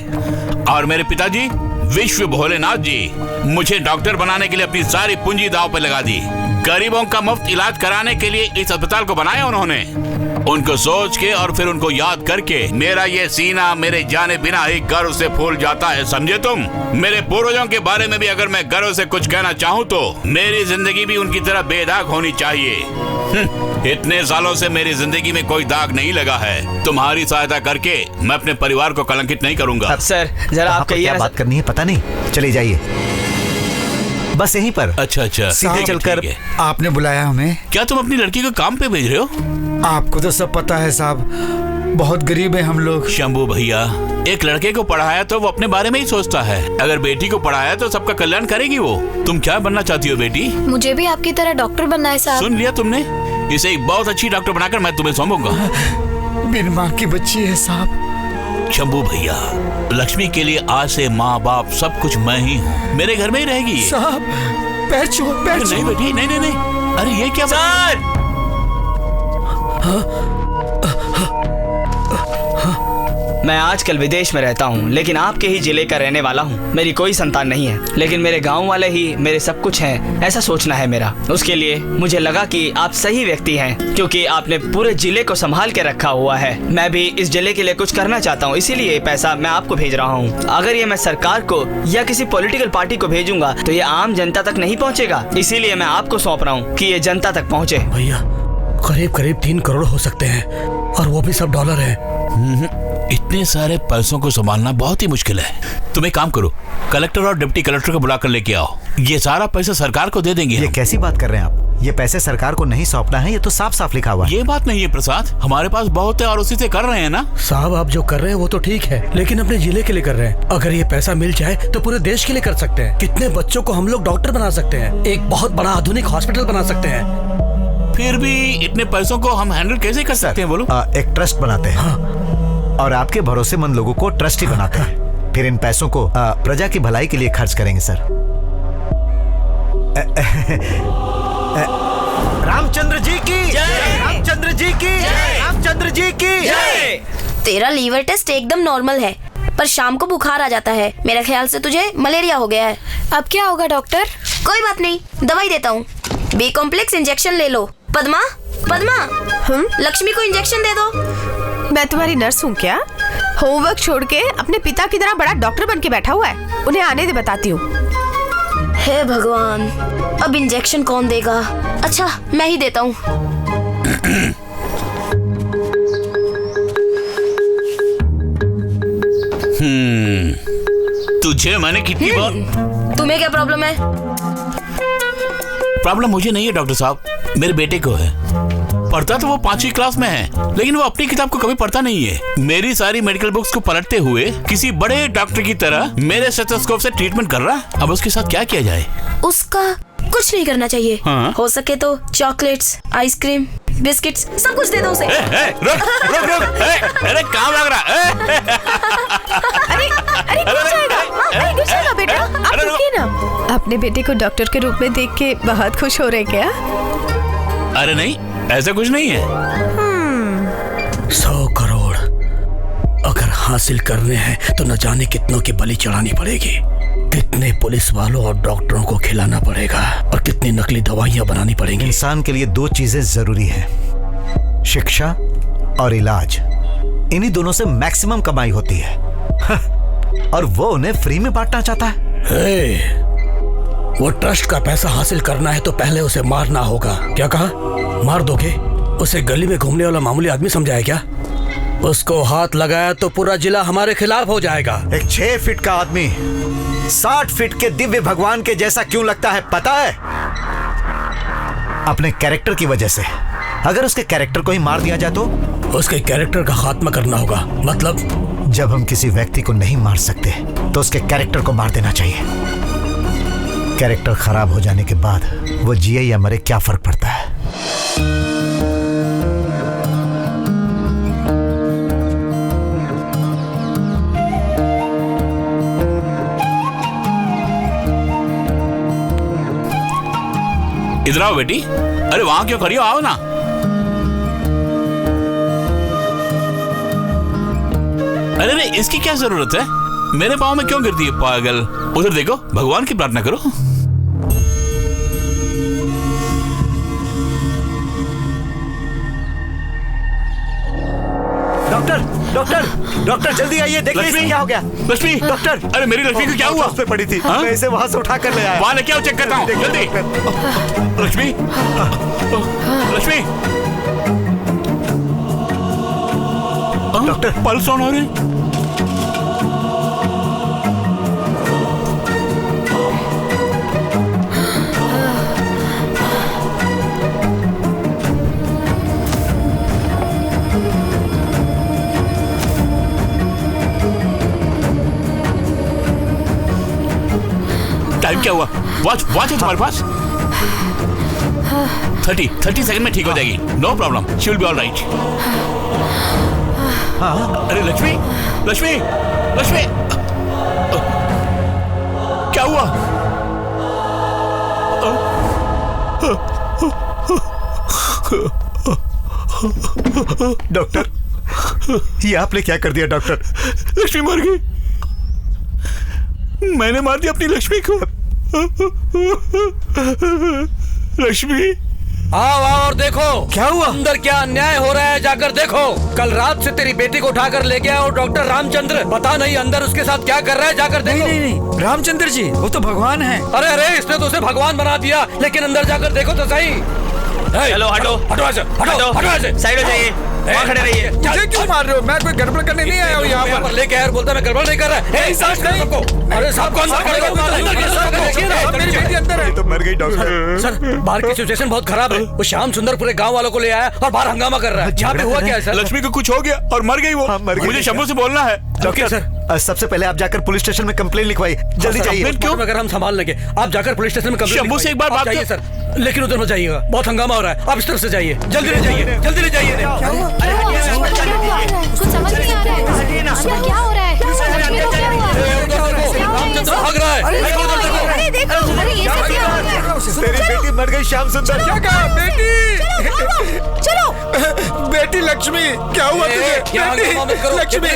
और मेरे पिताजी विश्व भोलेनाथ जी मुझे डॉक्टर बनाने के लिए अपनी सारी पूंजी दांव पर लगा दी। गरीबों का मुफ्त इलाज कराने के लिए इस अस्पताल को बनाया उन्होंने। उनको सोच के और फिर उनको याद करके मेरा ये सीना मेरे जाने बिना ही गर्व से फूल जाता है, समझे तुम? मेरे पूर्वजों के बारे में भी अगर मैं गर्व से कुछ कहना चाहूँ तो मेरी जिंदगी भी उनकी तरह बेदाग होनी चाहिए। इतने सालों से मेरी जिंदगी में कोई दाग नहीं लगा है। तुम्हारी सहायता करके मैं अपने परिवार को कलंकित नहीं करूंगा। सर जरा आप कहिए क्या बात करनी है पता नहीं, चले जाइए बस यहीं पर। अच्छा सीधे चलकर। आपने बुलाया हमें? क्या तुम अपनी लड़की को काम पे भेज रहे हो? आपको तो सब पता है साहब, बहुत गरीब है हम लोग। शंभू भैया, एक लड़के को पढ़ाया तो वो अपने बारे में ही सोचता है, अगर बेटी को पढ़ाया तो सबका कल्याण करेगी वो। तुम क्या बनना चाहती हो बेटी? मुझे भी आपकी तरह डॉक्टर बनना है साहब। सुन लिया तुमने? इसे एक बहुत अच्छी डॉक्टर बनाकर मैं तुम्हें सौंपूंगा। बिन माँ की बच्ची है साहब। शंभू भैया, लक्ष्मी के लिए आज से माँ बाप सब कुछ मैं ही हूँ, मेरे घर में ही रहेगी। साहब पैर छुओ, पैर छुओ। नहीं बेटी, नहीं। अरे ये क्या सर? मैं आजकल विदेश में रहता हूँ, लेकिन आपके ही जिले का रहने वाला हूँ। मेरी कोई संतान नहीं है, लेकिन मेरे गांव वाले ही मेरे सब कुछ हैं, ऐसा सोचना है मेरा। उसके लिए मुझे लगा कि आप सही व्यक्ति हैं, क्योंकि आपने पूरे जिले को संभाल के रखा हुआ है। मैं भी इस जिले के लिए कुछ करना चाहता हूँ, इसीलिए ये पैसा मैं आपको भेज रहा हूँ। अगर ये मैं सरकार को या किसी पॉलिटिकल पार्टी को भेजूंगा तो ये आम जनता तक नहीं पहुँचेगा, इसीलिए मैं आपको सौंप रहा हूँ कि ये जनता तक पहुँचे। भैया करीब 3 करोड़ हो सकते हैं, और वो भी सब डॉलर है। इतने सारे पैसों को संभालना बहुत ही मुश्किल है। तुम एक काम करो, कलेक्टर और डिप्टी कलेक्टर को बुला कर लेके आओ, ये सारा पैसा सरकार को दे देंगे। ये कैसी बात कर रहे हैं आप? ये पैसे सरकार को नहीं सौंपना है, ये तो साफ साफ लिखा हुआ है। ये बात नहीं है प्रसाद, हमारे पास बहुत है और उसी से कर रहे हैं ना। साहब आप जो कर रहे हैं वो तो ठीक है, लेकिन अपने जिले के लिए कर रहे हैं। अगर ये पैसा मिल जाए तो पूरे देश के लिए कर सकते हैं। कितने बच्चों को हम लोग डॉक्टर बना सकते हैं, एक बहुत बड़ा आधुनिक हॉस्पिटल बना सकते हैं। फिर भी इतने पैसों को हम हैंडल कैसे कर सकते हैं बोलो? एक ट्रस्ट बनाते हैं। और आपके भरोसेमंद लोगों को ट्रस्टी बनाते हैं। फिर इन पैसों को प्रजा की भलाई के लिए खर्च करेंगे सर। रामचंद्र जी की जय, रामचंद्र जी की जय, रामचंद्र जी की जय। तेरा लीवर टेस्ट एकदम नॉर्मल है, पर शाम को बुखार आ जाता है। मेरा ख्याल से तुझे मलेरिया हो गया है। अब क्या होगा डॉक्टर? कोई बात नहीं, दवाई देता हूँ। बी कॉम्प्लेक्स इंजेक्शन ले लो। पद्मा, लक्ष्मी को इंजेक्शन दे दो। मैं तुम्हारी नर्स हूँ क्या? होमवर्क छोड़ के अपने पिता की तरह बड़ा डॉक्टर बन के बैठा हुआ है। उन्हें आने दे, बताती हूँ। हे भगवान, अब इंजेक्शन कौन देगा? अच्छा मैं ही देता हूँ। तुझे मैंने कितनी बार। तुम्हें क्या प्रॉब्लम है? प्रॉब्लम मुझे नहीं है डॉक्टर साहब, मेरे बेटे को है। पढ़ता तो वो 5वीं क्लास में है, लेकिन वो अपनी किताब को कभी पढ़ता नहीं है। मेरी सारी मेडिकल बुक्स को पलटते हुए किसी बड़े डॉक्टर की तरह मेरे स्टेथोस्कोप से ट्रीटमेंट कर रहा है। अब उसके साथ क्या किया जाए? उसका कुछ नहीं करना चाहिए। हाँ? हो सके तो चॉकलेट्स, आइसक्रीम, बिस्किट्स सब कुछ दे दो उसे। अरे काम लग रहा है। अरे गिर जाएगा बेटा, आप रुकिए ना। अपने बेटे को डॉक्टर के रूप में देख के बहुत खुश हो रहे क्या? अरे नहीं, ऐसा कुछ नहीं है। 100 करोड़ अगर हासिल करने हैं तो न जाने कितनों की बलि चढ़ानी पड़ेगी, कितने पुलिस वालों और डॉक्टरों को खिलाना पड़ेगा, और कितनी नकली दवाइयां बनानी पड़ेंगी। इंसान के लिए 2 चीजें जरूरी हैं, शिक्षा और इलाज। इन्हीं दोनों से मैक्सिमम कमाई होती है। और वो उन्हें फ्री में बांटना चाहता है। वो ट्रस्ट का पैसा हासिल करना है तो पहले उसे मारना होगा। क्या कहा? मार दोगे? उसे गली में घूमने वाला मामूली आदमी समझा है क्या? उसको हाथ लगाया तो पूरा जिला हमारे खिलाफ हो जाएगा। एक 6 फीट का आदमी 60 फीट के दिव्य भगवान के जैसा क्यों लगता है पता है? अपने कैरेक्टर की वजह से। अगर उसके कैरेक्टर को ही मार दिया जाए तो? उसके कैरेक्टर का खात्मा करना होगा। मतलब? जब हम किसी व्यक्ति को नहीं मार सकते तो उसके कैरेक्टर को मार देना चाहिए। कैरेक्टर खराब हो जाने के बाद वो जिए या मरे क्या फर्क पड़ता है? इधर आओ बेटी। अरे वहां क्यों खड़ी हो, आओ ना। अरे नहीं, इसकी क्या जरूरत है? मेरे पाँव में क्यों गिरती है पागल? उधर देखो, भगवान की प्रार्थना करो। डॉक्टर डॉक्टर जल्दी आइए, देखिए इसे क्या हो गया। लक्ष्मी डॉक्टर, अरे मेरी लक्ष्मी को क्या हुआ? उस पे पड़ी थी, मैं इसे वहां से उठा कर ले आया। वहां लेके आओ, चेक करता हूँ जल्दी। Lakshmi Lakshmi doctor pulse on हो रहे। टाइम क्या हुआ? वॉच है तुम्हारे पास? 30 सेकंड में ठीक हो जाएगी। No problem, she will be all right. अरे लक्ष्मी लक्ष्मी लक्ष्मी क्या हुआ? डॉक्टर, ये आपने क्या कर दिया डॉक्टर? लक्ष्मी मर गई। मैंने मार दिया अपनी लक्ष्मी को। लक्ष्मी आओ आओ और देखो क्या हुआ, अंदर क्या अन्याय हो रहा है, जाकर देखो। कल रात से तेरी बेटी को उठाकर ले गया और डॉक्टर रामचंद्र, पता नहीं अंदर उसके साथ क्या कर रहा है, जाकर देखो। नहीं, रामचंद्र जी वो तो भगवान है। अरे अरे, इसने तो उसे भगवान बना दिया, लेकिन अंदर जाकर देखो तो सही। चलो हटो हटो ऐसे, हटो हटो ऐसे, साइड हो जाइए, वहाँ खड़े रहिए। मुझे क्यों मार रहे हो? मैं कोई गड़बड़ करने नहीं आया हूँ यहाँ पर। लेके आया और बोलता मैं गड़बड़ नहीं कर रहा है। सबको अरे सबको अंदर ये तो मर गई डॉक्टर। सर, बाहर की सिचुएशन बहुत खराब है। वो श्याम सुंदर पूरे गांव वालों को ले आया और बाहर हंगामा कर रहा है। यहाँ पे हुआ क्या है सर? लक्ष्मी को कुछ हो गया और मर गई वो। मुझे शंभू से बोलना है। डॉक्टर सर, सबसे पहले आप जाकर पुलिस स्टेशन में कंप्लेन लिखवाइए, जल्दी जाइए। क्यों? अगर हम संभाल लेंगे, आप जाकर पुलिस स्टेशन में कंप्लेन शंभू से एक बार बात जाइए सर, लेकिन उधर मत जाइएगा, बहुत हंगामा हो रहा है। आप इस तरफ से जाइए, जल्दी ले जाइए, जल्दी ले जाइए। कुछ समझ नहीं आ रहा है, क्या हो रहा है? रामचंद्र भाग रहा है। अरे देखो, अरे ये सब क्या हो रहा है? तेरी बेटी मर गई श्याम सुंदर। क्या कहा? बेटी चलो बेटी लक्ष्मी, क्या हुआ तुझे? लक्ष्मी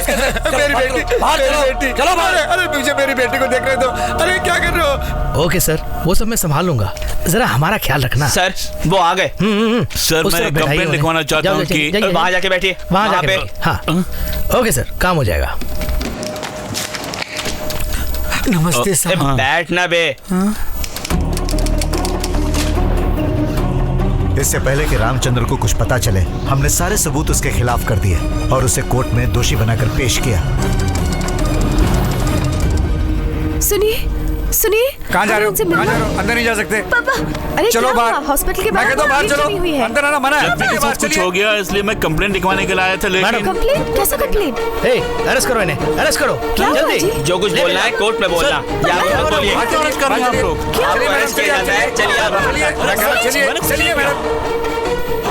मेरी बेटी, चलो बाहर। अरे मुझे मेरी बेटी को देख रहे दो। अरे क्या कर रहे हो? ओके सर, वो सब मैं संभाल लूंगा, जरा हमारा ख्याल रखना। सर वो आ गए। सर मैं कंप्लेंट लिखवाना चाहता हूँ कि वहाँ जाके बैठिए, वहाँ जाके बैठिए। हाँ ओके सर, काम हो जाएगा। नमस्ते सर। बैठना बे। इससे पहले कि रामचंद्र को कुछ पता चले, हमने सारे सबूत उसके खिलाफ कर दिए और उसे कोर्ट में दोषी बनाकर पेश किया। सुनिए सुनिए, कहाँ जा रहे हो? कहाँ जा रहे हो? अंदर नहीं जा सकते। पापा, अरे चलो क्या बाहर। हुआ? हॉस्पिटल के मैं कहता हूँ बाहर चलो, अंदर आना मना है। लक्ष्मी के साथ कुछ हो गया इसलिए मैं कंप्लेंट लिखवाने के लिए आया था, लेकिन कंप्लेन? कैसा कंप्लेन? अरेस्ट करो इन्हें, अरेस्ट करो क्या हुआ जल्दी। जी? जो कुछ बोलना है कोर्ट में बोलना। बोलिए। अरेस्ट कर रहे हैं आप लोग। आपको अरेस्ट किया जाता है। चलिए आप चलिए madam.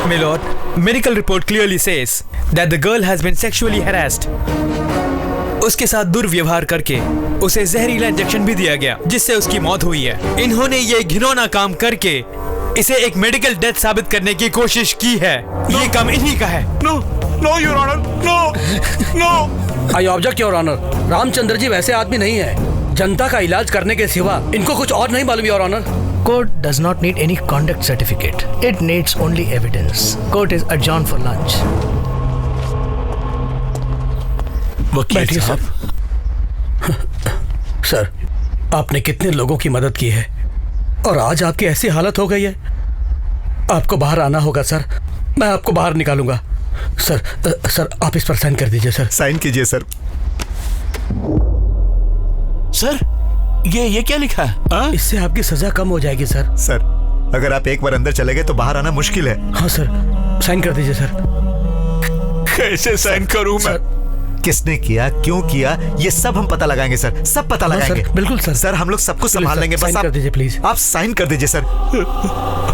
My lord, medical report clearly says that the girl has been sexually harassed. उसके साथ दुर्व्यवहार करके उसे जहरीला इंजेक्शन भी दिया गया, जिससे उसकी मौत हुई है। इन्होंने ये घिनौना काम करके इसे एक मेडिकल डेथ साबित करने की कोशिश की है। ये काम इन्हीं का है। No no your honour, no no. I object your honour, Ramchandra ji वैसे आदमी नहीं है। जनता का इलाज करने के सिवा इनको कुछ और नहीं मालूम your honour. Court does not need any conduct certificate. It needs only evidence. Court is adjourned for lunch. बैठिए साहब। सर, आपने कितने लोगों की मदद की है और आज आपकी ऐसी हालत हो गई है। आपको बाहर आना होगा सर, मैं आपको बाहर निकालूंगा। सर आप इस पर साइन कर दीजिए सर। साइन कीजिए सर। सर ये क्या लिखा है? इससे आपकी सजा कम हो जाएगी सर। सर, अगर आप एक बार अंदर चले गए तो बाहर आना मुश्किल है। हाँ सर, साइन कर दीजिए सर। कैसे साइन करूं मैं? किसने किया, क्यों किया, ये सब हम पता लगाएंगे सर, सब पता लगाएंगे। बिल्कुल सर। सर हम लोग सब कुछ संभाल लेंगे, बस साइन कर दीजिए प्लीज। आप साइन कर दीजिए सर।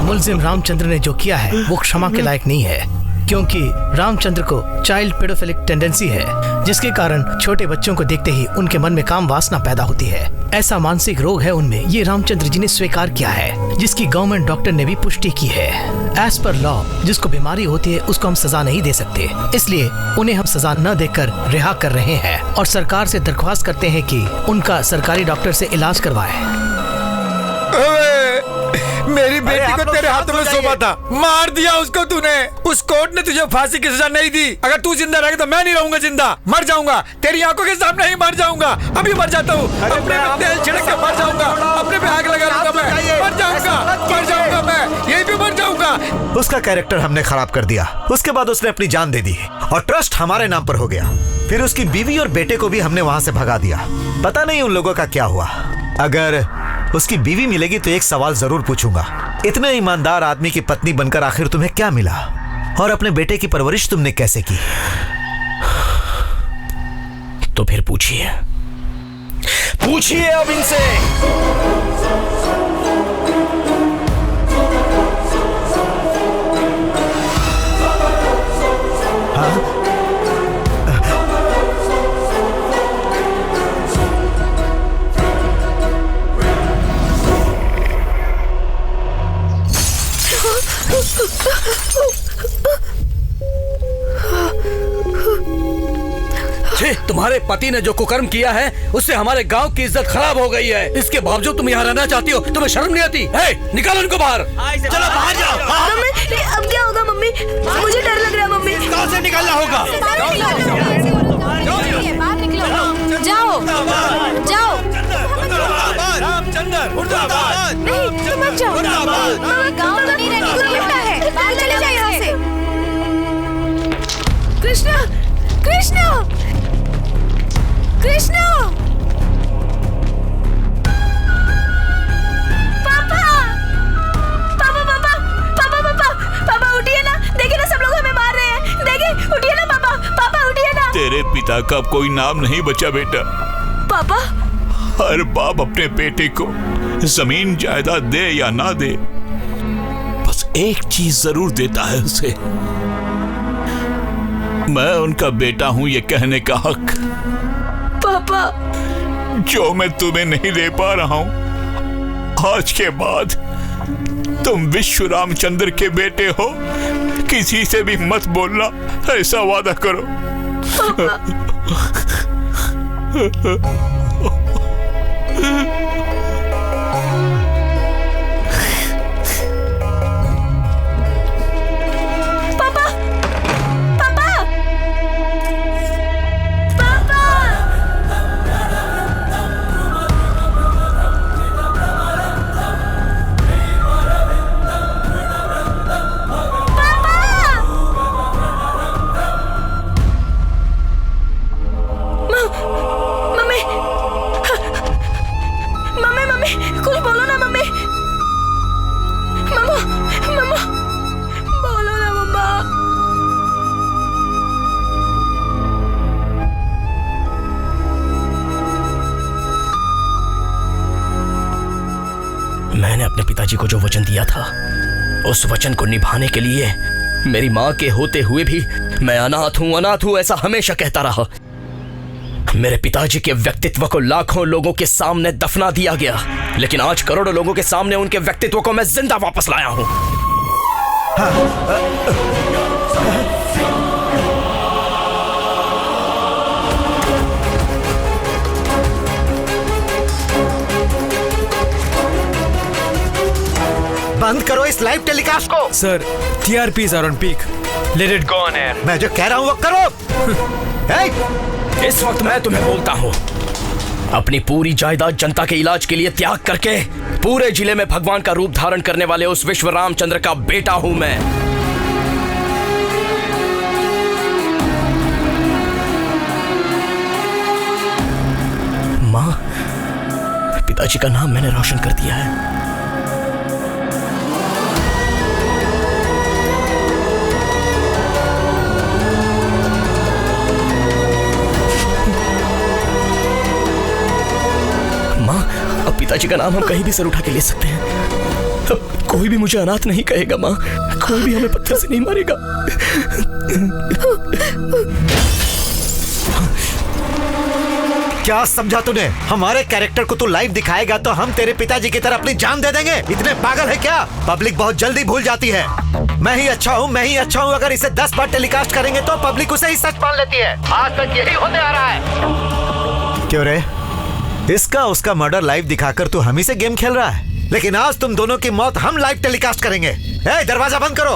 मुलजिम रामचंद्र ने जो किया है वो क्षमा के लायक नहीं है, क्योंकि रामचंद्र को चाइल्ड पेडोफिलिक टेंडेंसी है, जिसके कारण छोटे बच्चों को देखते ही उनके मन में काम वासना पैदा होती है। ऐसा मानसिक रोग है उनमें, ये रामचंद्र जी ने स्वीकार किया है, जिसकी गवर्नमेंट डॉक्टर ने भी पुष्टि की है। एज पर लॉ जिसको बीमारी होती है उसको हम सजा नहीं दे सकते, इसलिए उन्हें हम सजा न देकर रिहा कर रहे हैं और सरकार से दरख्वास्त करते हैं कि उनका सरकारी डॉक्टर से इलाज करवाए। मेरी बेटी को तेरे हाथों में सौंपा था, मार दिया उसको तूने। उस कोर्ट ने तुझे फांसी की सजा नहीं दी। अगर तू जिंदा रहेगा तो मैं नहीं रहूंगा जिंदा, मर जाऊंगा। तेरी आंखों के सामने ही मर जाऊंगा। अभी मर जाता हूँ, अपने पे तेल छिड़क के मर जाऊंगा, अपने पे आग लगा लूंगा मैं, मर जाऊंगा मैं, यहीं पे मर जाऊंगा। उसका कैरेक्टर हमने खराब कर दिया। उसके बाद उसने अपनी जान दे दी और ट्रस्ट हमारे नाम पर हो गया। फिर उसकी बीवी और बेटे को भी हमने वहां से भगा दिया। पता नहीं उन लोगों का क्या हुआ। अगर उसकी बीवी मिलेगी तो एक सवाल जरूर पूछूंगा, इतने ईमानदार आदमी की पत्नी बनकर आखिर तुम्हें क्या मिला, और अपने बेटे की परवरिश तुमने कैसे की? तो फिर पूछिए अब इनसे। तुम्हारे पति ने जो कुकर्म किया है उससे हमारे गांव की इज्जत खराब हो गई है। इसके बावजूद तुम यहाँ रहना चाहती हो? तुम्हें शर्म नहीं आती? निकालो इनको बाहर। चलो बाहर जाओ। मम्मी अब क्या होगा? मम्मी मुझे डर लग रहा है। मम्मी कहाँ से निकलना होगा? बाहर निकलो, जाओ जाओ। रामचंद्र मुर्दाबाद। नहीं, तुम मत जाओ। गाँव तो नहीं रहने को मिलता है, बाहर चले चले जाओ जाओ यहाँ से। कृष्णा, कृष्णा, कृष्णा, पापा पापा पापा पापा पापा पापा उठिए ना, देखिए ना सब लोग हमें मार रहे हैं। देखिए, उठिए ना पापा, पापा उठिए ना। तेरे पिता का अब कोई नाम नहीं बचा बेटा। पापा हर बाप अपने बेटे को जमीन जायदाद दे या ना दे, बस एक चीज जरूर देता है उसे, मैं उनका बेटा हूं ये कहने का हक। पापा जो मैं तुम्हें नहीं दे पा रहा हूं, आज के बाद तुम विश्व रामचंद्र के बेटे हो, किसी से भी मत बोलना, ऐसा वादा करो। मैंने अपने पिताजी को जो वचन दिया था, उस वचन को निभाने के लिए मेरी माँ के होते हुए भी मैं अनाथ हूँ ऐसा हमेशा कहता रहा। मेरे पिताजी के व्यक्तित्व को लाखों लोगों के सामने दफना दिया गया, लेकिन आज करोड़ों लोगों के सामने उनके व्यक्तित्व को मैं जिंदा वापस लाया हूँ। बंद करो इस लाइव टेलीकास्ट को। Sir, TRPs are on peak. Let it go on air. मैं जो कह रहा हूँ वो करो। इस वक्त मैं तुम्हें बोलता हूँ, अपनी पूरी जायदाद जनता के इलाज के लिए त्याग करके पूरे जिले में भगवान का रूप धारण करने वाले उस विश्व रामचंद्र का बेटा हूं मैं। माँ, पिताजी का नाम मैंने रोशन कर दिया है। पिताजी का नाम हम कहीं भी सर उठा के ले सकते हैं। अब कोई भी मुझे अनाथ नहीं कहेगा माँ, कोई भी हमें पत्थर से नहीं मारेगा। क्या समझा तूने? हमारे कैरेक्टर को तू लाइव दिखाएगा तो हम तेरे पिताजी की तरह अपनी जान दे देंगे? इतने पागल है क्या? पब्लिक बहुत जल्दी भूल जाती है। मैं ही अच्छा हूँ। अगर इसे 10 बार टेलीकास्ट करेंगे तो पब्लिक उसे ही सच मान लेती है। आज तक यही होते आ रहा है। क्यों रे? इसका उसका मर्डर लाइव दिखाकर तू हम ही से गेम खेल रहा है, लेकिन आज तुम दोनों की मौत हम लाइव टेलीकास्ट करेंगे। दरवाजा बंद करो।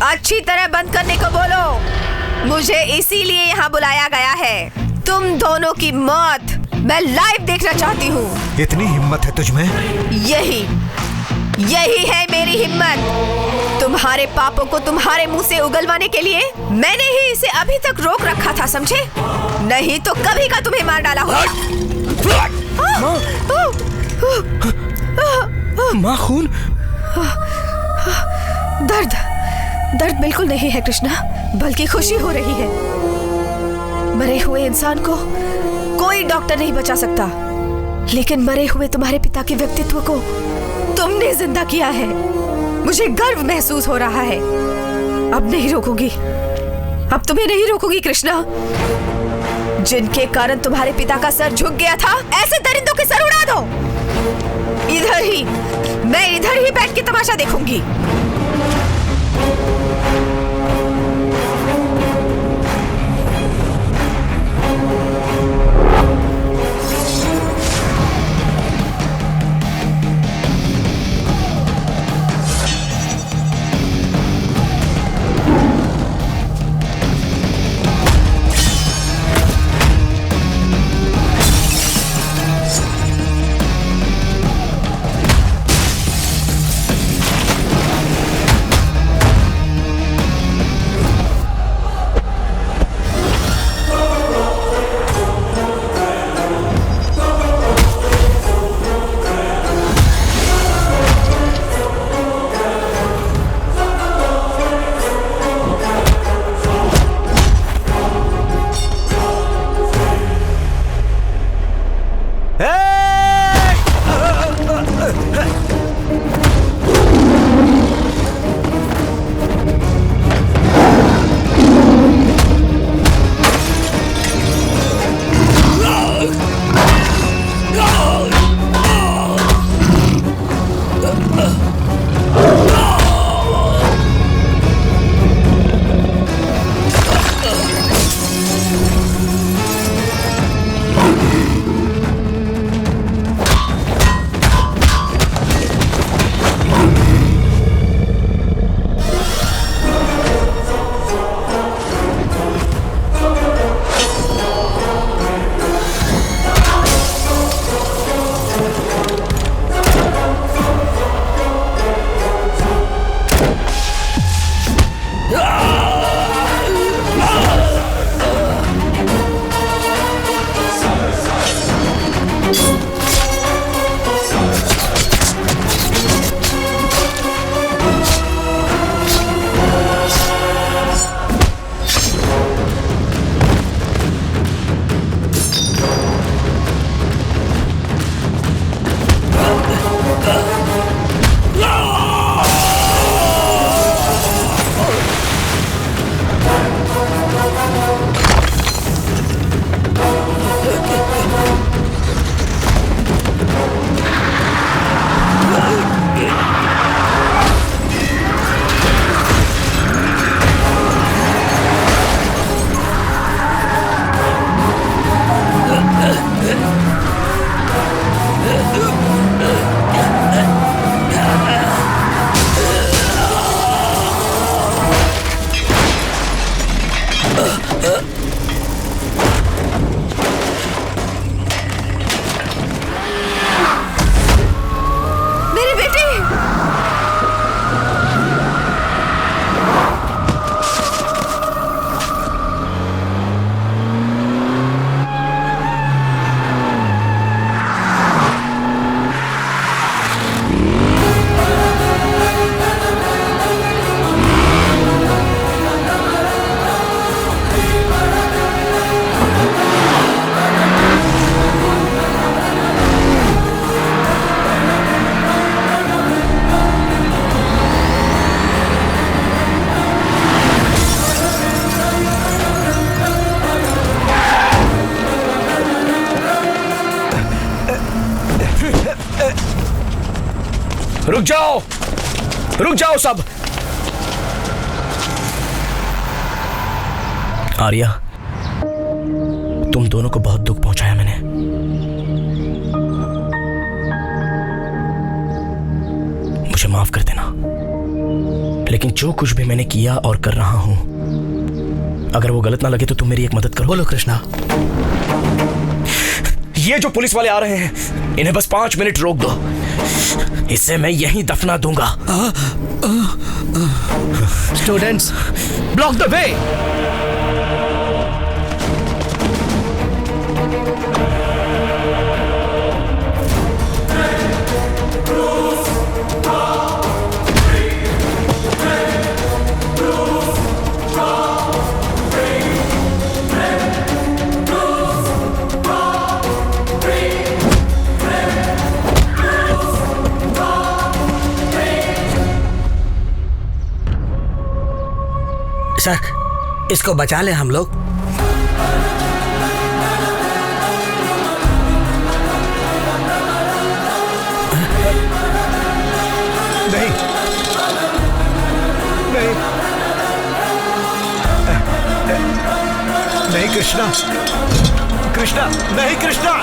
अच्छी तरह बंद करने को बोलो। मुझे इसीलिए यहाँ बुलाया गया है। तुम दोनों की मौत मैं लाइव देखना चाहती हूँ। इतनी हिम्मत है तुझमें? यही है मेरी हिम्मत। तुम्हारे पापों को तुम्हारे मुंह से उगलवाने के लिए मैंने ही इसे अभी तक रोक रखा था, समझे? नहीं तो कभी का तुम्हें मार डाला होता। माँ, खून? दर्द बिल्कुल नहीं है कृष्णा, बल्कि खुशी हो रही है। मरे हुए इंसान को कोई डॉक्टर नहीं बचा सकता, लेकिन मरे हुए तुम्हारे पिता के व्यक्तित्व को तुमने जिंदा किया है। मुझे गर्व महसूस हो रहा है। अब नहीं रोकूंगी, अब तुम्हें नहीं रोकूंगी कृष्णा। जिनके कारण तुम्हारे पिता का सर झुक गया था, ऐसे दरिंदों के सर उड़ा दो। मैं इधर ही बैठ के तमाशा देखूंगी। रुक जाओ सब। आर्या, तुम दोनों को बहुत दुख पहुंचाया मैंने। माफ कर देना, लेकिन जो कुछ भी मैंने किया और कर रहा हूं, अगर वो गलत ना लगे तो तुम मेरी एक मदद करो। बोलो कृष्णा। ये जो पुलिस वाले आ रहे हैं, इन्हें बस 5 मिनट रोक दो, इसे मैं यहीं दफना दूंगा। Students, block the way. Sir, इसको बचा ले हम लोग। नहीं नहीं नहीं कृष्णा, कृष्णा नहीं, कृष्णा।